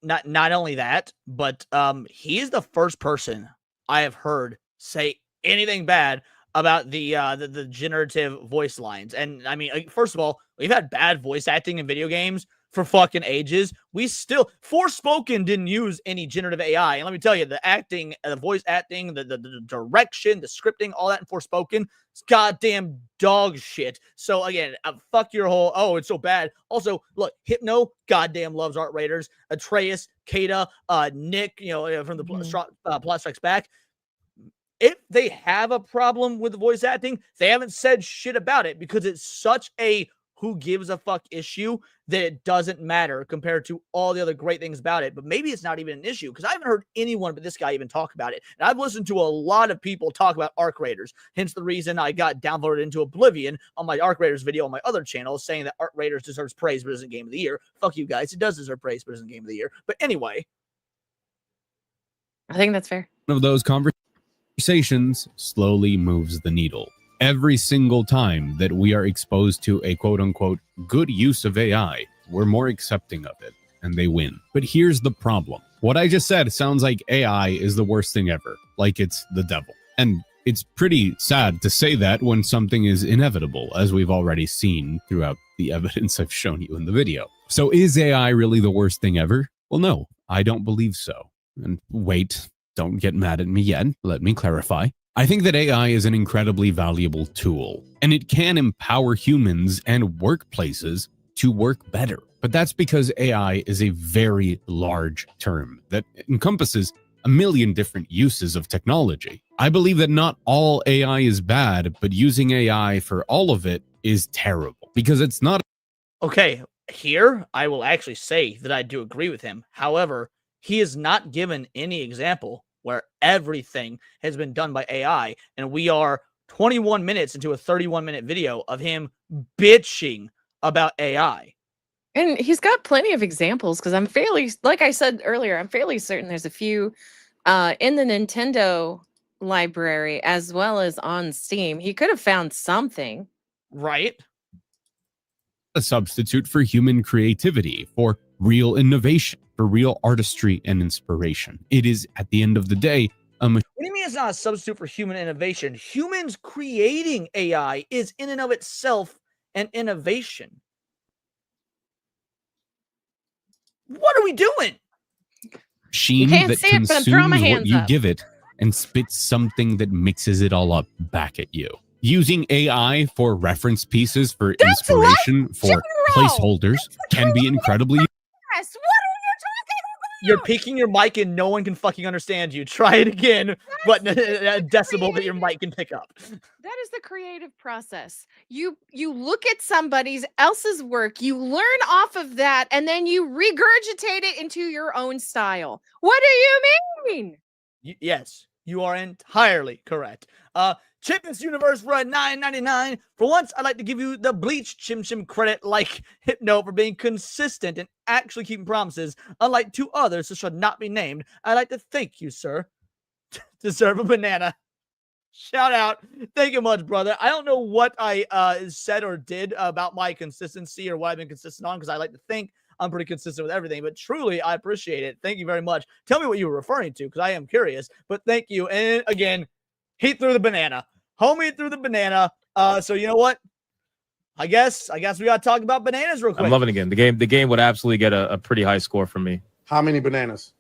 Not only that, but he is the first person I have heard say anything bad about the generative voice lines. And I mean, first of all, we've had bad voice acting in video games for fucking ages. We still, Forspoken didn't use any generative AI. And let me tell you, the acting, the voice acting, the direction, the scripting, all that in Forspoken, it's goddamn dog shit. So again, fuck your whole, oh, it's so bad. Also, look, Hypno goddamn loves Art Raiders. Atreus, Kata, Nick, from the Plot Strikes Back. if they have a problem with the voice acting, they haven't said shit about it because it's such a who gives a fuck issue that it doesn't matter compared to all the other great things about it. But maybe it's not even an issue because I haven't heard anyone but this guy even talk about it. And I've listened to a lot of people talk about Arc Raiders, hence the reason I got downvoted into oblivion on my Arc Raiders video on my other channel saying that Arc Raiders deserves praise but isn't Game of the Year. Fuck you guys. It does deserve praise but isn't Game of the Year. But anyway. I think that's fair. One of those conversations slowly moves the needle. Every single time that we are exposed to a quote-unquote good use of AI, we're more accepting of it, and they win. But here's the problem. What I just said sounds like AI is the worst thing ever, like it's the devil. And it's pretty sad to say that when something is inevitable, as we've already seen throughout the evidence I've shown you in the video. So is AI really the worst thing ever? Well, no, I don't believe so. And wait, don't get mad at me yet. Let me clarify. I think that AI is an incredibly valuable tool, and it can empower humans and workplaces to work better. But that's because AI is a very large term that encompasses a million different uses of technology. I believe that not all AI is bad, but using AI for all of it is terrible because it's not. Okay, here I will actually say that I do agree with him. However, he is not given any example where everything has been done by AI, and we are 21 minutes into a 31-minute video of him bitching about AI. And he's got plenty of examples because I'm fairly, like I said earlier, I'm fairly certain there's a few in the Nintendo library as well as on Steam. He could have found something. Right? A substitute for human creativity, for real innovation, for real artistry and inspiration. It is, at the end of the day, what do you mean it's not a substitute for human innovation? Humans creating AI is in and of itself an innovation. What are we doing? Machine that consumes what you give it and spits something that mixes it all up back at you. Using AI for reference pieces, for inspiration, for placeholders can be incredibly. Yes, what are you talking about? You're peeking your mic and no one can fucking understand you. Try it again, but a decibel that your mic can pick up. That is the creative process. You look at somebody else's work, you learn off of that, and then you regurgitate it into your own style. What do you mean? Yes, you are entirely correct. Chip this universe for a $9.99. For once, I'd like to give you the Bleach Chim Chim credit like Hypno for being consistent and actually keeping promises, unlike two others who should not be named. I'd like to thank you, sir. Deserve a banana. Shout out. Thank you much, brother. I don't know what I said or did about my consistency or what I've been consistent on because I like to think I'm pretty consistent with everything, but truly, I appreciate it. Thank you very much. Tell me what you were referring to because I am curious, but thank you. And again, he threw the banana. Homie threw the banana. So you know what? I guess we gotta talk about bananas real quick. I'm loving it again. The game would absolutely get a pretty high score from me. How many bananas?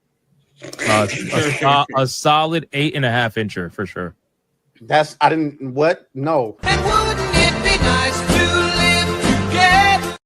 A solid 8.5 incher for sure. I didn't, what? No. And wouldn't it be nice to live together?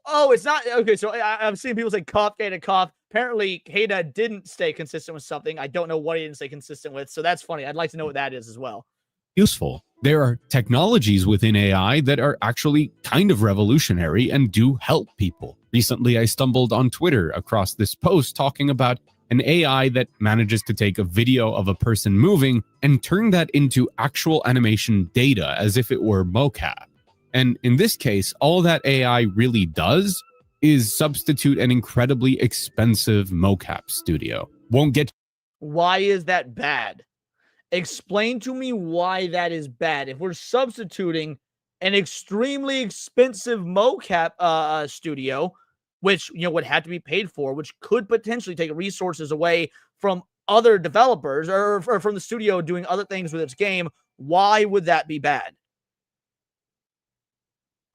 Oh, it's not okay. So I've seen people say cough, Kata, cough. Apparently, Kata didn't stay consistent with something. I don't know what he didn't stay consistent with. So that's funny. I'd like to know what that is as well. Useful. There are technologies within AI that are actually kind of revolutionary and do help people. Recently, I stumbled on Twitter across this post talking about an AI that manages to take a video of a person moving and turn that into actual animation data as if it were mocap. And in this case, all that AI really does is substitute an incredibly expensive mocap studio. Won't get. Why is that bad? Explain to me why that is bad. If we're substituting an extremely expensive mocap studio, which would have to be paid for, which could potentially take resources away from other developers or from the studio doing other things with its game, why would that be bad?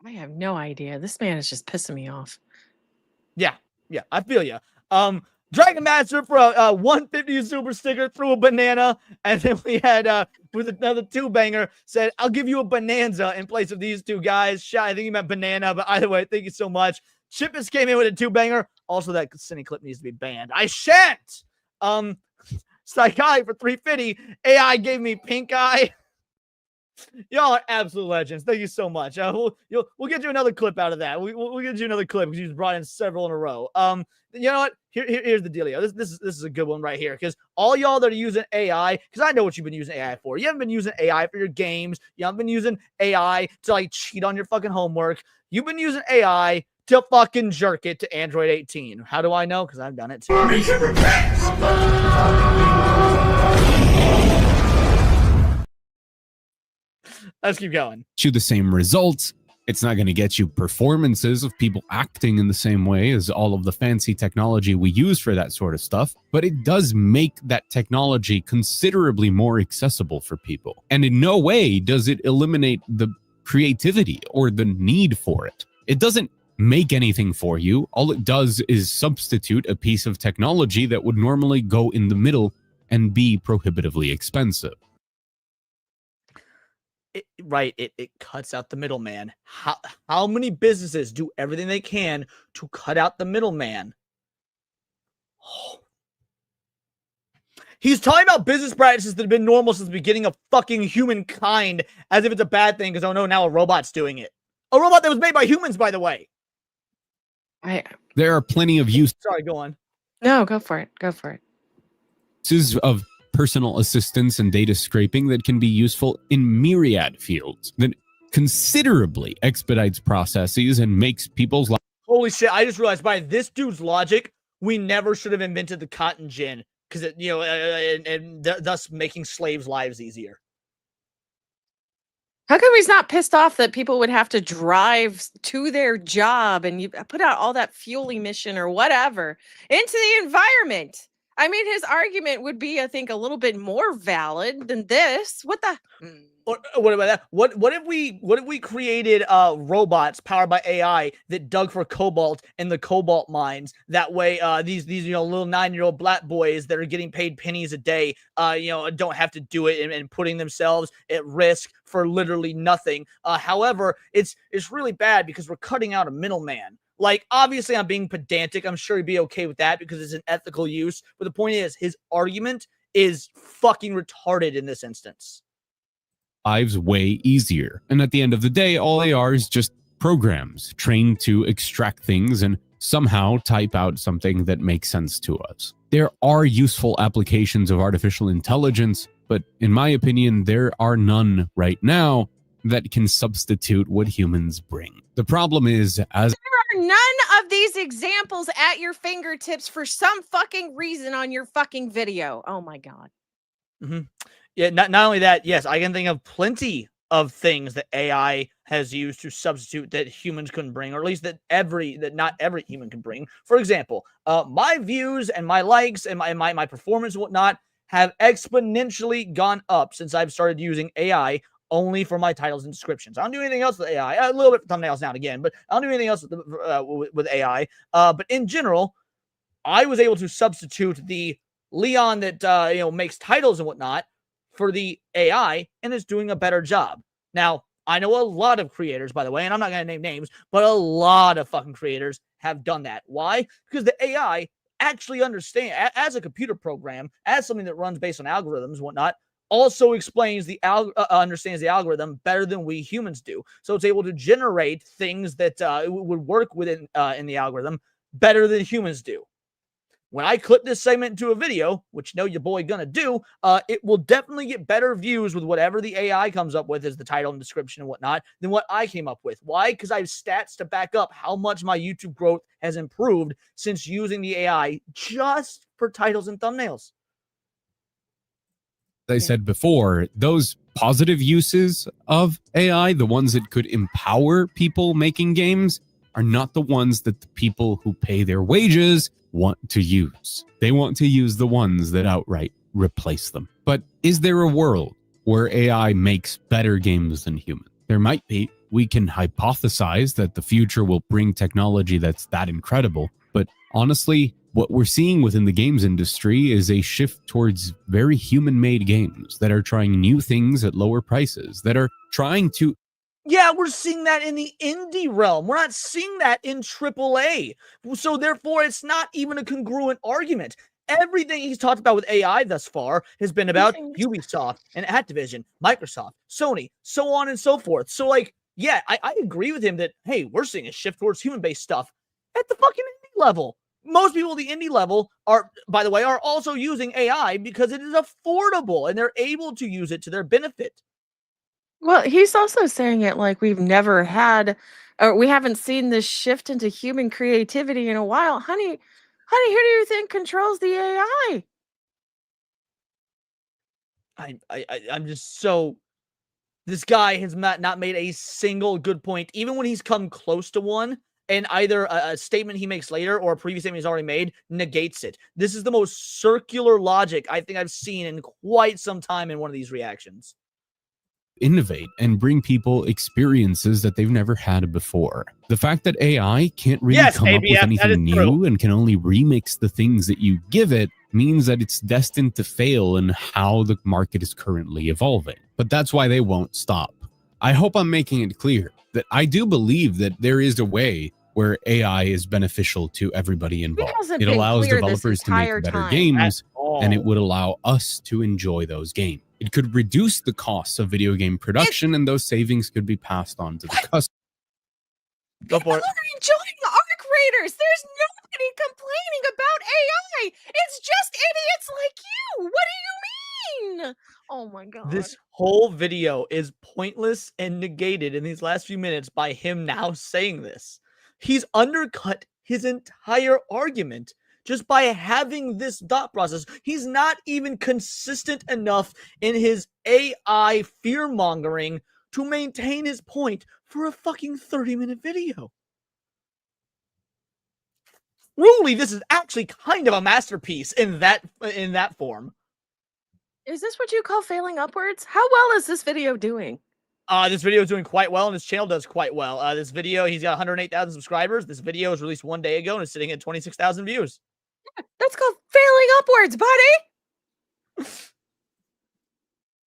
I have no idea. This man is just pissing me off. Yeah, I feel you. Dragon Master for a 150 super sticker threw a banana, and then we had with another two-banger said, I'll give you a bonanza in place of these two guys. I think he meant banana, but either way, thank you so much. Chippus came in with a two-banger. Also, that Cine clip needs to be banned. I shan't! Psych eye for 350. AI gave me pink eye. Y'all are absolute legends. Thank you so much. We'll get you another clip out of that. We'll get you another clip because you just brought in several in a row. You know what? Here's the dealio. This is a good one right here because all y'all that are using AI, because I know what you've been using AI for. You haven't been using AI for your games. You haven't been using AI to like cheat on your fucking homework. You've been using AI to fucking jerk it to Android 18. How do I know? Because I've done it too. Let's keep going. You the same results. It's not going to get you performances of people acting in the same way as all of the fancy technology we use for that sort of stuff, but it does make that technology considerably more accessible for people. And in no way does it eliminate the creativity or the need for it. It doesn't make anything for you. All it does is substitute a piece of technology that would normally go in the middle and be prohibitively expensive. It cuts out the middleman. How many businesses do everything they can to cut out the middleman? Oh. He's talking about business practices that have been normal since the beginning of fucking humankind, as if it's a bad thing because, oh no, now a robot's doing it. A robot that was made by humans, by the way. There are plenty of uses. Sorry, go on. No, go for it. Go for it. Of personal assistance and data scraping that can be useful in myriad fields that considerably expedites processes and makes people's lives. Holy shit, I just realized by this dude's logic, we never should have invented the cotton gin because it, and thus making slaves' lives easier. How come he's not pissed off that people would have to drive to their job and you put out all that fuel emission or whatever into the environment? I mean, his argument would be, I think, a little bit more valid than this. What the? What about that? What if we created robots powered by AI that dug for cobalt in the cobalt mines? That way, these little 9-year-old black boys that are getting paid pennies a day, don't have to do it and putting themselves at risk for literally nothing. However, it's really bad because we're cutting out a middleman. Like, obviously, I'm being pedantic. I'm sure he'd be okay with that because it's an ethical use. But the point is, his argument is fucking retarded in this instance. Lives way easier. And at the end of the day, all they are is just programs trained to extract things and somehow type out something that makes sense to us. There are useful applications of artificial intelligence, but in my opinion, there are none right now that can substitute what humans bring. The problem is, as none of these examples at your fingertips for some fucking reason on your fucking video. Oh my God. Mm-hmm. Yeah, not only that, yes, I can think of plenty of things that AI has used to substitute that humans couldn't bring, or at least that not every human can bring. For example, my views and my likes and my performance and whatnot have exponentially gone up since I've started using AI only for my titles and descriptions. I don't do anything else with AI. A little bit for thumbnails now and again, but I don't do anything else with AI. But in general, I was able to substitute the Leon that makes titles and whatnot for the AI, and is doing a better job. Now, I know a lot of creators, by the way, and I'm not going to name names, but a lot of fucking creators have done that. Why? Because the AI actually understands, as a computer program, as something that runs based on algorithms and whatnot, also explains understands the algorithm better than we humans do. So it's able to generate things that would work within in the algorithm better than humans do. When I clip this segment into a video, which your boy gonna do, it will definitely get better views with whatever the AI comes up with as the title and description and whatnot than what I came up with. Why? Because I have stats to back up how much my YouTube growth has improved since using the AI just for titles and thumbnails. As I said before, those positive uses of AI, the ones that could empower people making games, are not the ones that the people who pay their wages want to use. They want to use the ones that outright replace them. But is there a world where AI makes better games than humans? There might be. We can hypothesize that the future will bring technology that's that incredible. But honestly, what we're seeing within the games industry is a shift towards very human-made games that are trying new things at lower prices, that are trying to... Yeah, we're seeing that in the indie realm. We're not seeing that in AAA. So therefore, it's not even a congruent argument. everything he's talked about with AI thus far has been about Ubisoft and Activision, Microsoft, Sony, so on and so forth. So, like, yeah, I agree with him that, hey, we're seeing a shift towards human-based stuff at the fucking indie level. Most people at the indie level are, by the way, are also using AI because it is affordable and they're able to use it to their benefit. Well, he's also saying it like we've never had, or we haven't seen this shift into human creativity in a while. Honey, who do you think controls the AI? I'm just so. This guy has not made a single good point, even when he's come close to one, and either a statement he makes later or a previous statement he's already made negates it. This is the most circular logic I think I've seen in quite some time in one of these reactions. Innovate and bring people experiences that they've never had before. The fact that AI can't really come up with anything new and can only remix the things that you give it means that it's destined to fail in how the market is currently evolving. But that's why they won't stop. I hope I'm making it clear that I do believe that there is a way where AI is beneficial to everybody involved. It allows developers to make better games, and it would allow us to enjoy those games. It could reduce the costs of video game production, and those savings could be passed on to the customer. Go for it. People are enjoying Arc Raiders. There's nobody complaining about AI. It's just idiots like you. What do you mean? Oh my god. This whole video is pointless and negated in these last few minutes by him now saying this. He's undercut his entire argument just by having this thought process. He's not even consistent enough in his AI fear-mongering to maintain his point for a fucking 30-minute video. Really, this is actually kind of a masterpiece in that form. Is this what you call failing upwards? How well is this video doing? This video is doing quite well, and his channel does quite well. This video, he's got 108,000 subscribers. This video was released 1 day ago, and it's sitting at 26,000 views. Yeah, that's called failing upwards, buddy!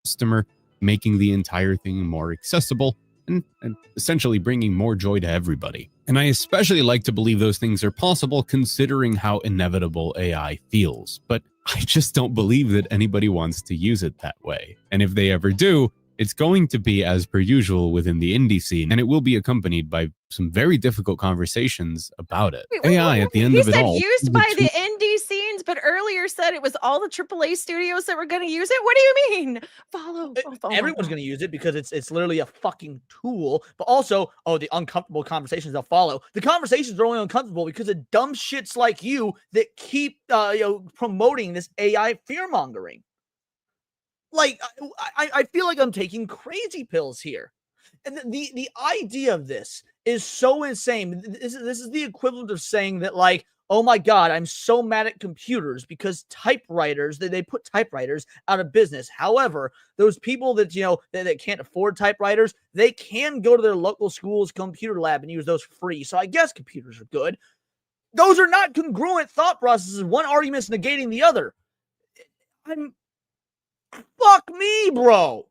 Customer, making the entire thing more accessible and essentially bringing more joy to everybody. And I especially like to believe those things are possible considering how inevitable AI feels. But I just don't believe that anybody wants to use it that way. And if they ever do, it's going to be as per usual within the indie scene, and it will be accompanied by some very difficult conversations about it. Wait, AI at the end of it all. He said used by the indie scenes, but earlier said it was all the AAA studios that were going to use it. What do you mean? Follow. Everyone's going to use it because it's literally a fucking tool. But also, the uncomfortable conversations that follow. The conversations are only uncomfortable because of dumb shits like you that keep promoting this AI fear-mongering. Like, I feel like I'm taking crazy pills here. And the idea of this is so insane. This is the equivalent of saying that, like, oh my God, I'm so mad at computers because typewriters, they put typewriters out of business. However, those people that, that can't afford typewriters, they can go to their local school's computer lab and use those free. So I guess computers are good. Those are not congruent thought processes. One argument's negating the other. Fuck me, bro.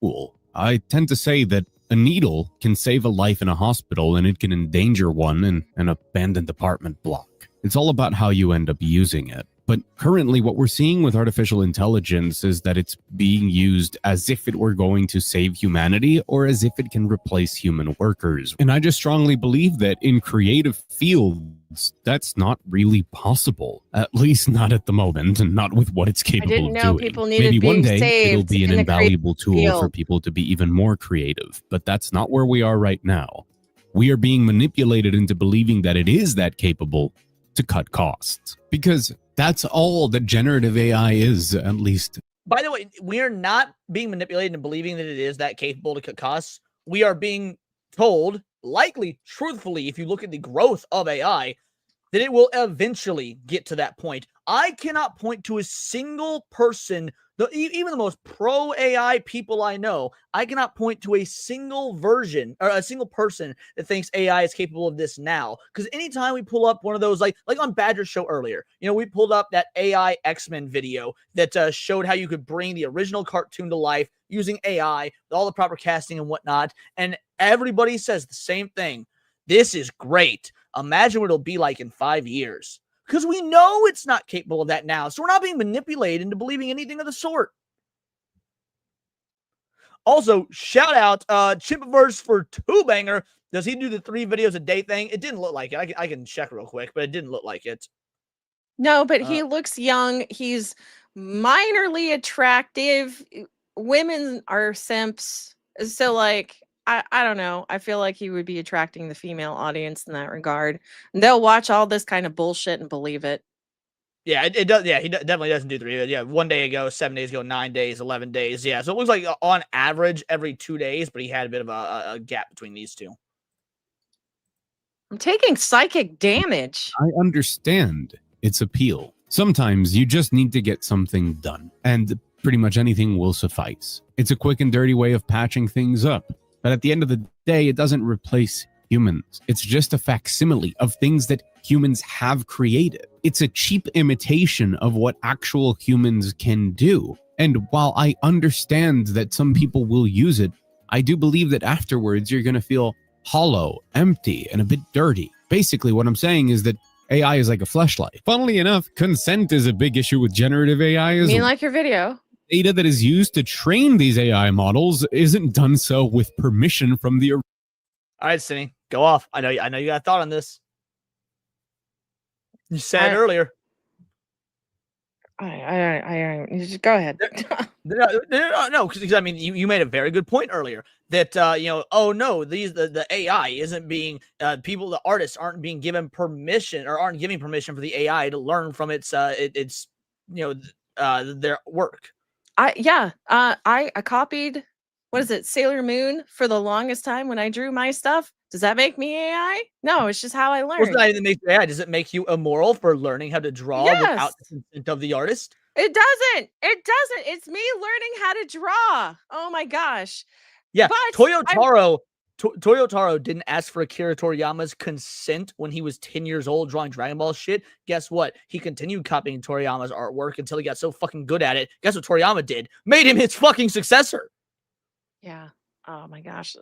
Cool. I tend to say that a needle can save a life in a hospital and it can endanger one in an abandoned apartment block. It's all about how you end up using it. But currently what we're seeing with artificial intelligence is that it's being used as if it were going to save humanity or as if it can replace human workers. And I just strongly believe that in creative fields, that's not really possible. At least not at the moment, and not with what it's capable of doing. People needed Maybe one day saved it'll be an invaluable tool field. for people to be even more creative, but that's not where we are right now. We are being manipulated into believing that it is that capable to cut costs, because that's all that generative AI is, at least. By the way, we are not being manipulated into believing that it is that capable to cut costs. We are being told, likely truthfully, if you look at the growth of AI, that it will eventually get to that point. I cannot point to a single person, even the most pro AI people I know, I cannot point to a single version or a single person that thinks AI is capable of this now. Because anytime we pull up one of those, like on Badger's show earlier, we pulled up that AI X-Men video that showed how you could bring the original cartoon to life using AI with all the proper casting and whatnot. And everybody says the same thing. This is great. Imagine what it'll be like in 5 years. Because we know it's not capable of that now. So we're not being manipulated into believing anything of the sort. Also, shout out Chimpaverse for Two Banger. Does he do the 3 videos a day thing? It didn't look like it. I can check real quick, but it didn't look like it. No, but he looks young. He's minorly attractive. Women are simps. So, like, I don't know. I feel like he would be attracting the female audience in that regard. And they'll watch all this kind of bullshit and believe it. Yeah, it does. Yeah, he definitely doesn't do 3. Yeah, 1 day ago, 7 days ago, 9 days, 11 days. Yeah, so it looks like on average every 2 days, but he had a bit of a gap between these two. I'm taking psychic damage. I understand its appeal. Sometimes you just need to get something done, and pretty much anything will suffice. It's a quick and dirty way of patching things up, but at the end of the day, it doesn't replace humans. It's just a facsimile of things that humans have created. It's a cheap imitation of what actual humans can do. And while I understand that some people will use it, I do believe that afterwards you're going to feel hollow, empty, and a bit dirty. Basically, what I'm saying is that AI is like a fleshlight. Funnily enough, consent is a big issue with generative AI as well. Like your video. Data that is used to train these AI models isn't done so with permission from the... All right, Cindy, go off. I know you got a thought on this. You said earlier. I just go ahead. No, because I mean, you made a very good point earlier that oh no, the AI isn't being the artists aren't being given permission or aren't giving permission for the AI to learn from its their work. I copied, what is it, Sailor Moon for the longest time when I drew my stuff. Does that make me AI? No, it's just how I learned. Well, it's not even make you AI. Does it make you immoral for learning how to draw without the consent of the artist? It doesn't. It doesn't. It's me learning how to draw. Oh my gosh. Yeah, Toyotaro didn't ask for Akira Toriyama's consent when he was 10 years old drawing Dragon Ball shit. Guess what? He continued copying Toriyama's artwork until he got so fucking good at it. Guess what Toriyama did? Made him his fucking successor. Yeah. Oh my gosh.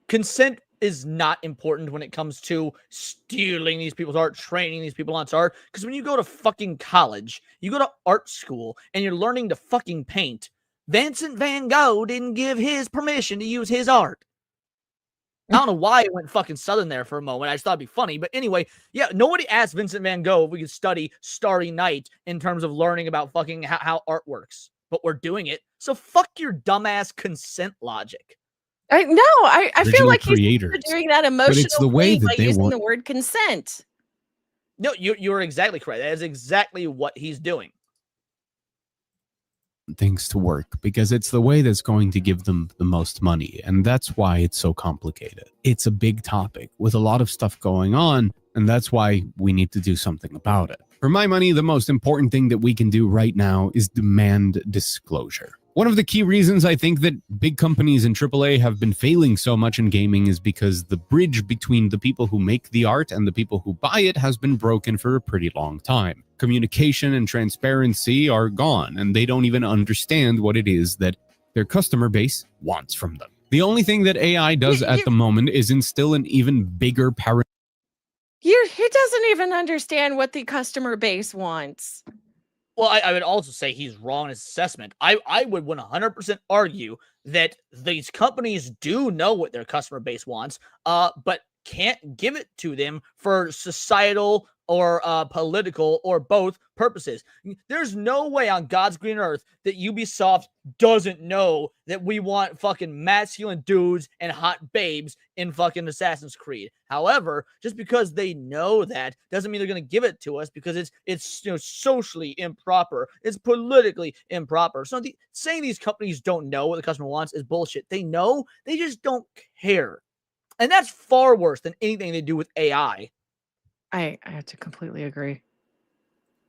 Consent is not important when it comes to stealing these people's art, training these people on art. Because when you go to fucking college, you go to art school, and you're learning to fucking paint, Vincent van Gogh didn't give his permission to use his art. I don't know why it went fucking southern there for a moment. I just thought it'd be funny. But anyway, yeah, nobody asked Vincent van Gogh if we could study Starry Night in terms of learning about fucking how art works. But we're doing it. So fuck your dumbass consent logic. I feel like he's doing that emotional but it's the way that by they using the word consent. No, you're exactly correct. That is exactly what he's doing. Things to work because it's the way that's going to give them the most money, and that's why it's so complicated. It's a big topic with a lot of stuff going on, and that's why we need to do something about it. For my money, the most important thing that we can do right now is demand disclosure. One of the key reasons I think that big companies in AAA have been failing so much in gaming is because the bridge between the people who make the art and the people who buy it has been broken for a pretty long time. Communication and transparency are gone, and they don't even understand what it is that their customer base wants from them. The only thing that AI does at the moment is instill an even bigger paranoia. He doesn't even understand what the customer base wants. Well, I would also say he's wrong in his assessment. I would 100% argue that these companies do know what their customer base wants, but can't give it to them for societal or political or both purposes. There's no way on God's green earth that Ubisoft doesn't know that we want fucking masculine dudes and hot babes in fucking Assassin's Creed. However, just because they know that doesn't mean they're going to give it to us because it's socially improper. It's politically improper. So saying these companies don't know what the customer wants is bullshit. They know, they just don't care. And that's far worse than anything they do with AI. I have to completely agree.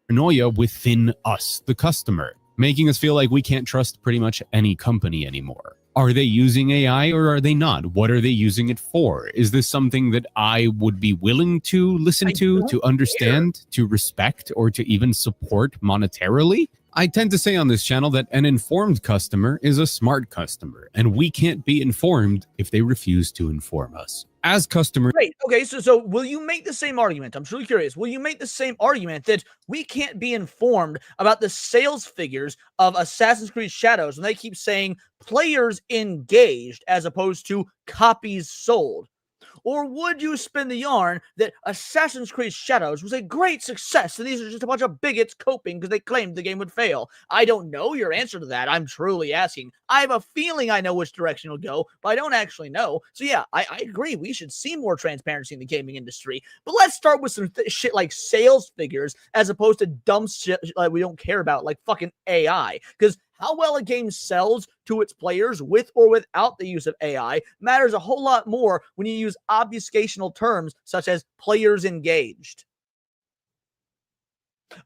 Paranoia within us, the customer, making us feel like we can't trust pretty much any company anymore. Are they using AI or are they not? What are they using it for? Is this something that I would be willing to listen to understand, to respect, or to even support monetarily? I tend to say on this channel that an informed customer is a smart customer, and we can't be informed if they refuse to inform us. as customers. Great. Okay, so will you make the same argument? I'm truly curious. Will you make the same argument that we can't be informed about the sales figures of Assassin's Creed Shadows when they keep saying players engaged as opposed to copies sold? Or would you spin the yarn that Assassin's Creed Shadows was a great success and these are just a bunch of bigots coping because they claimed the game would fail? I don't know your answer to that. I'm truly asking. I have a feeling I know which direction it'll go, but I don't actually know. So yeah, I agree. We should see more transparency in the gaming industry. But let's start with some shit like sales figures as opposed to dumb shit like we don't care about, like fucking AI. Because how well a game sells to its players with or without the use of AI matters a whole lot more when you use obfuscational terms such as players engaged.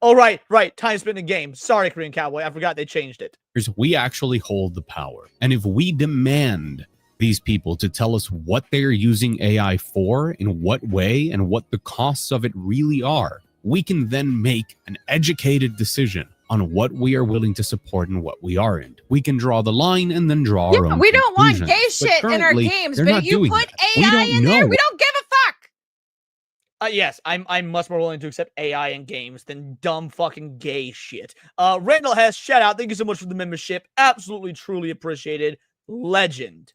Oh, right. Time spent in games. Sorry, Korean Cowboy. I forgot they changed it. We actually hold the power. And if we demand these people to tell us what they're using AI for, in what way, and what the costs of it really are, we can then make an educated decision on what we are willing to support and what we aren't. We can draw the line and then draw our own We don't want conclusions. gay shit in our games, but if you put AI in there, we don't give a fuck. Yes, I'm much more willing to accept AI in games than dumb fucking gay shit. Randall Hess, shout out. Thank you so much for the membership. Absolutely, truly appreciated. Legend.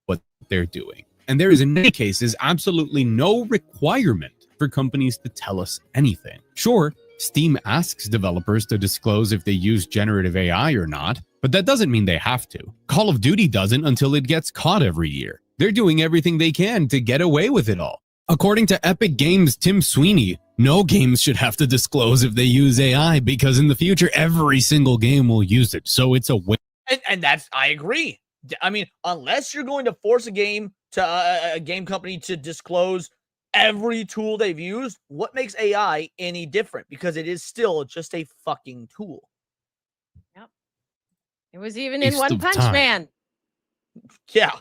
What they're doing. And there is, in many cases, absolutely no requirement for companies to tell us anything. Sure, Steam asks developers to disclose if they use generative AI or not, but that doesn't mean they have to. Call of Duty doesn't until it gets caught every year. They're doing everything they can to get away with it all. According to Epic Games' Tim Sweeney, no games should have to disclose if they use AI because in the future, every single game will use it. So it's a win. And that's, I agree. I mean, unless you're going to force a game to a game company to disclose every tool they've used, what makes AI any different? Because it is still just a fucking tool. Yep. It was even in One Punch Man. Yeah.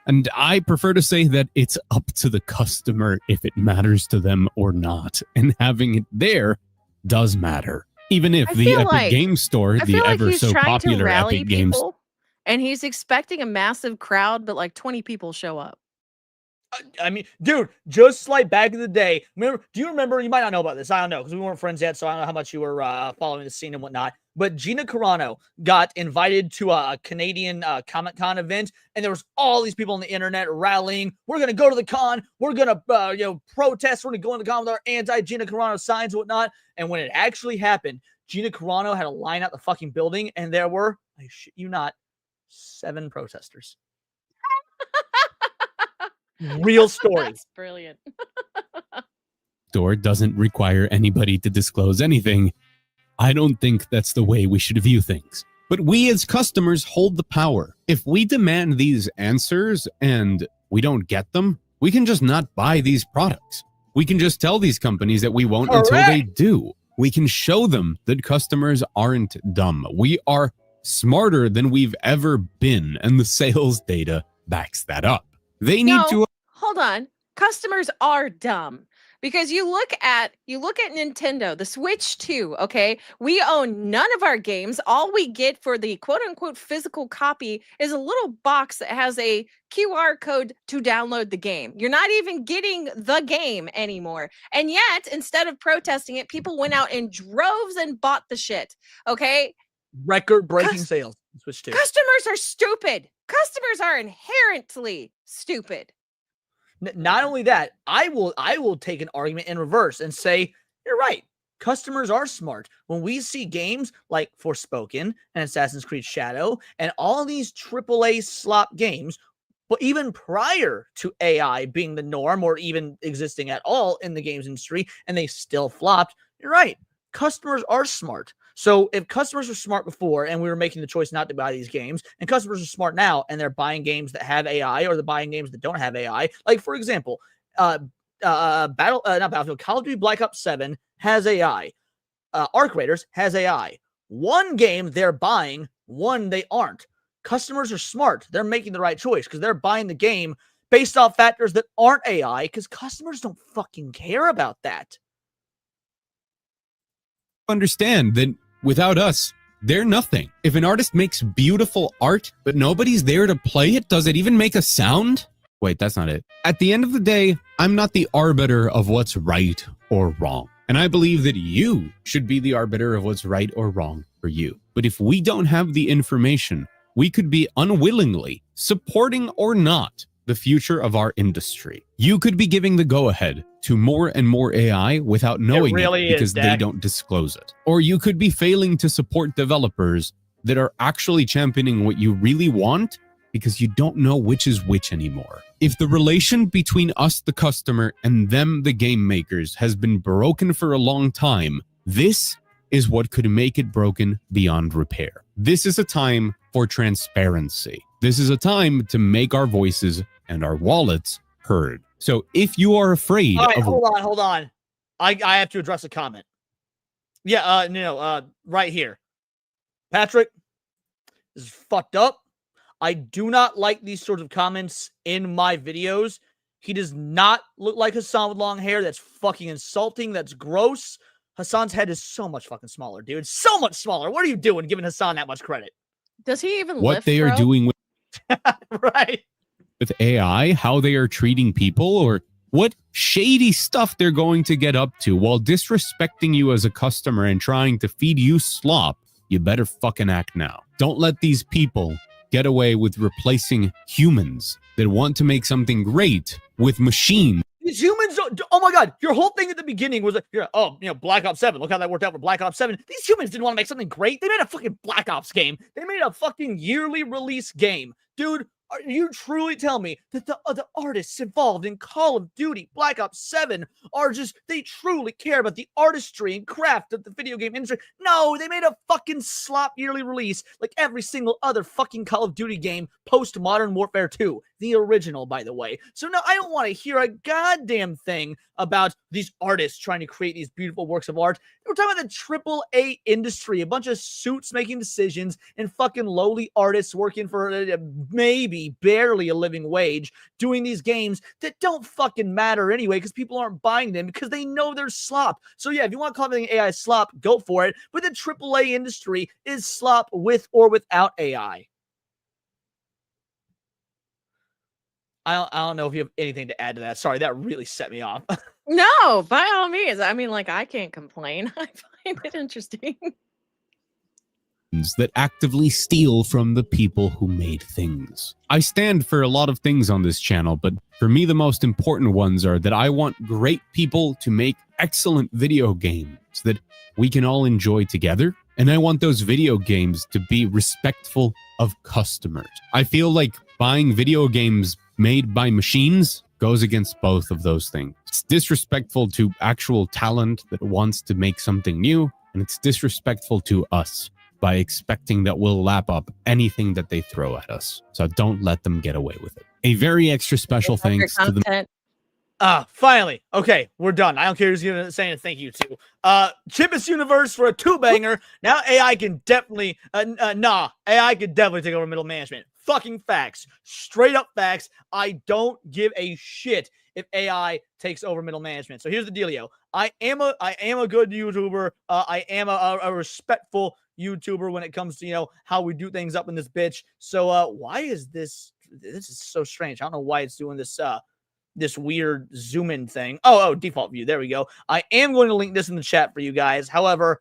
And I prefer to say that it's up to the customer if it matters to them or not. And having it there does matter. Even if the Epic Games Store, the ever so popular Epic Games, and he's expecting a massive crowd, but like 20 people show up. I mean, dude, just like back in the day, do you remember, you might not know about this, I don't know, because we weren't friends yet, so I don't know how much you were following the scene and whatnot, but Gina Carano got invited to a Canadian Comic-Con event, and there was all these people on the internet rallying, we're going to go to the con, we're going to protest, we're going to go in the con with our anti-Gina Carano signs and whatnot, and when it actually happened, Gina Carano had a line out the fucking building, and there were, I shit you not, 7 protesters. Real story. That's brilliant. Store doesn't require anybody to disclose anything. I don't think that's the way we should view things. But we as customers hold the power. If we demand these answers and we don't get them, we can just not buy these products. We can just tell these companies that we won't until they do. We can show them that customers aren't dumb. We are smarter than we've ever been, and the sales data backs that up. They need to. Hold on. Customers are dumb because you look at Nintendo, the Switch 2, okay? We own none of our games. All we get for the quote unquote physical copy is a little box that has a QR code to download the game. You're not even getting the game anymore. And yet, instead of protesting it, people went out in droves and bought the shit. Okay? Record-breaking sales. Switch 2. Customers are stupid. Customers are inherently stupid. Not only that, I will take an argument in reverse and say, you're right. Customers are smart. When we see games like Forspoken and Assassin's Creed Shadow and all these AAA slop games, but even prior to AI being the norm or even existing at all in the games industry, and they still flopped, you're right. Customers are smart. So if customers were smart before and we were making the choice not to buy these games, and customers are smart now and they're buying games that have AI or they're buying games that don't have AI, like for example, Call of Duty Black Ops 7 has AI. Arc Raiders has AI. One game they're buying, one they aren't. Customers are smart. They're making the right choice because they're buying the game based off factors that aren't AI because customers don't fucking care about that. Understand that without us, they're nothing. If an artist makes beautiful art, but nobody's there to play it, does it even make a sound? Wait, that's not it. At the end of the day, I'm not the arbiter of what's right or wrong. And I believe that you should be the arbiter of what's right or wrong for you. But if we don't have the information, we could be unwillingly supporting or not the future of our industry. You could be giving the go-ahead to more and more AI without knowing it because they don't disclose it. Or you could be failing to support developers that are actually championing what you really want because you don't know which is which anymore. If the relation between us, the customer, and them, the game makers, has been broken for a long time, this is what could make it broken beyond repair. This is a time for transparency. This is a time to make our voices and our wallets heard. So if you are afraid of... Hold Hold on. I have to address a comment. Yeah, right here. Patrick, this is fucked up. I do not like these sorts of comments in my videos. He does not look like Hassan with long hair. That's fucking insulting. That's gross. Hassan's head is so much fucking smaller, dude. So much smaller. What are you doing giving Hassan that much credit? Does he even what lift, they are doing with right with AI, how they are treating people, or what shady stuff they're going to get up to while disrespecting you as a customer and trying to feed you slop, you better fucking act now. Don't let these people get away with replacing humans that want to make something great with machines. These humans, oh my god, your whole thing at the beginning was like, Black Ops 7, look how that worked out for Black Ops 7. These humans didn't want to make something great. They made a fucking Black Ops game. They made a fucking yearly release game. Dude, are you truly tell me that the artists involved in Call of Duty Black Ops 7 are they truly care about the artistry and craft of the video game industry? No, they made a fucking slop yearly release like every single other fucking Call of Duty game post Modern Warfare 2. The original, by the way. So no, I don't want to hear a goddamn thing about these artists trying to create these beautiful works of art. We're talking about the AAA industry, a bunch of suits making decisions and fucking lowly artists working for maybe barely a living wage doing these games that don't fucking matter anyway because people aren't buying them because they know they're slop. So yeah, if you want to call anything AI slop, go for it. But the AAA industry is slop with or without AI. I don't know if you have anything to add to that. Sorry, that really set me off. No, by all means. I mean, like, I can't complain. I find it interesting. That actively steal from the people who made things. I stand for a lot of things on this channel, but for me, the most important ones are that I want great people to make excellent video games that we can all enjoy together. And I want those video games to be respectful of customers. I feel like buying video games made by machines goes against both of those things. It's disrespectful to actual talent that wants to make something new, and it's disrespectful to us by expecting that we'll lap up anything that they throw at us. So don't let them get away with it. A very extra special thanks to the... Finally. Okay, we're done. I don't care who's gonna say a thank you to. Chippus Universe for a 2-banger. Now AI can definitely AI could definitely take over middle management. Fucking facts. Straight up facts. I don't give a shit if AI takes over middle management. So here's the dealio. I am a good YouTuber. I am a respectful YouTuber when it comes to, how we do things up in this bitch. So why is this is so strange. I don't know why it's doing this this weird zoom in thing. Oh, default view. There we go. I am going to link this in the chat for you guys. However,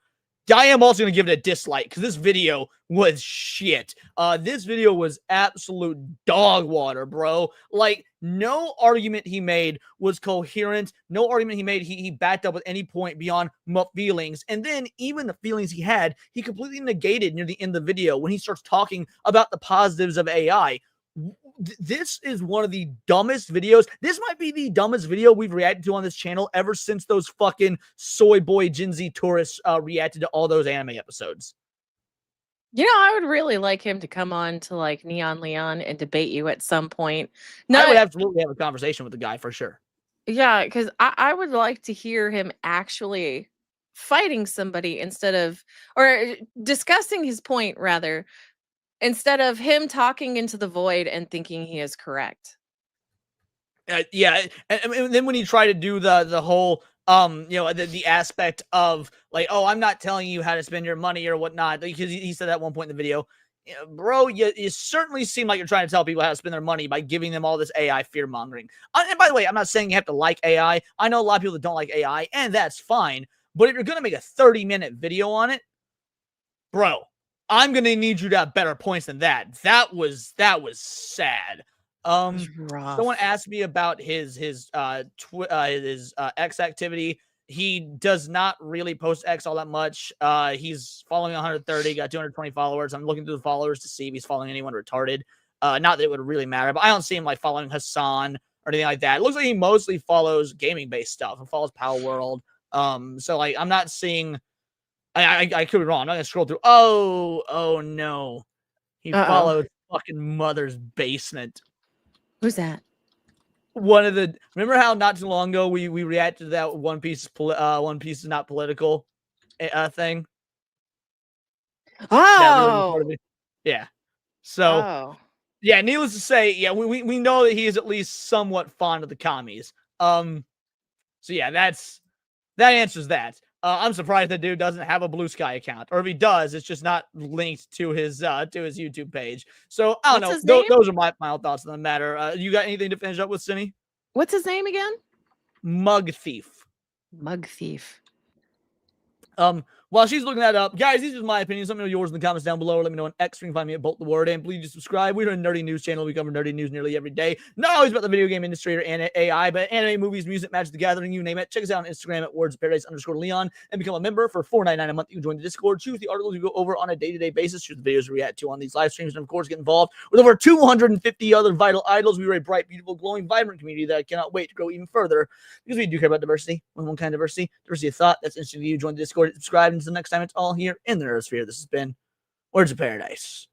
I am also going to give it a dislike because this video was shit. This video was absolute dog water, bro. Like, no argument he made was coherent. No argument he made he backed up at any point beyond my feelings. And then even the feelings he had, he completely negated near the end of the video when he starts talking about the positives of AI. This is one of the dumbest videos. This might be the dumbest video we've reacted to on this channel ever since those fucking soy boy Gen Z tourists reacted to all those anime episodes. I would really like him to come on to like Neon Leon and debate you at some point. No, I would absolutely have a conversation with the guy for sure. Yeah, because I would like to hear him actually fighting somebody instead of, or discussing his point rather, instead of him talking into the void and thinking he is correct. Yeah, and then when you try to do the whole the aspect of like, oh, I'm not telling you how to spend your money or whatnot, because he said that at one point in the video. bro, you certainly seem like you're trying to tell people how to spend their money by giving them all this AI fear mongering. And by the way, I'm not saying you have to like AI. I know a lot of people that don't like AI, and that's fine. But if you're going to make a 30-minute video on it, bro, I'm going to need you to have better points than that. That was sad. Someone asked me about his X activity. He does not really post X all that much. He's following 130, got 220 followers. I'm looking through the followers to see if he's following anyone retarded. Not that it would really matter, but I don't see him like following Hassan or anything like that. It looks like he mostly follows gaming-based stuff and follows Power World. So like I'm not seeing. I could be wrong. I'm not gonna scroll through. Oh no, he followed fucking Mother's Basement. Who's that? Remember how not too long ago we reacted to that One Piece is not political thing? Oh, yeah. So yeah, needless to say, yeah, we know that he is at least somewhat fond of the commies. So yeah, that answers that. I'm surprised that dude doesn't have a Blue Sky account, or if he does, it's just not linked to his YouTube page. So I don't know. Those are my final thoughts on the matter. You got anything to finish up with, Cindy? What's his name again? Mugthief. Mugthief. While she's looking that up, guys, these are my opinions. Let me know yours in the comments down below. Let me know on X. You can find me at Bolt the Word. And please do subscribe. We're a nerdy news channel. We cover nerdy news nearly every day. Not always about the video game industry or AI, but anime, movies, music, Magic the Gathering, you name it. Check us out on Instagram at wordsparadise_Leon and become a member for $4.99 a month. You can join the Discord, choose the articles we go over on a day-to-day basis, choose the videos we react to on these live streams, and of course, get involved with over 250 other vital idols. We are a bright, beautiful, glowing, vibrant community that I cannot wait to grow even further because we do care about diversity. One kind of diversity of thought. That's interesting to you. Join the Discord, subscribe, and until next time, it's all here in the Nerdosphere. This has been Words of Paradise.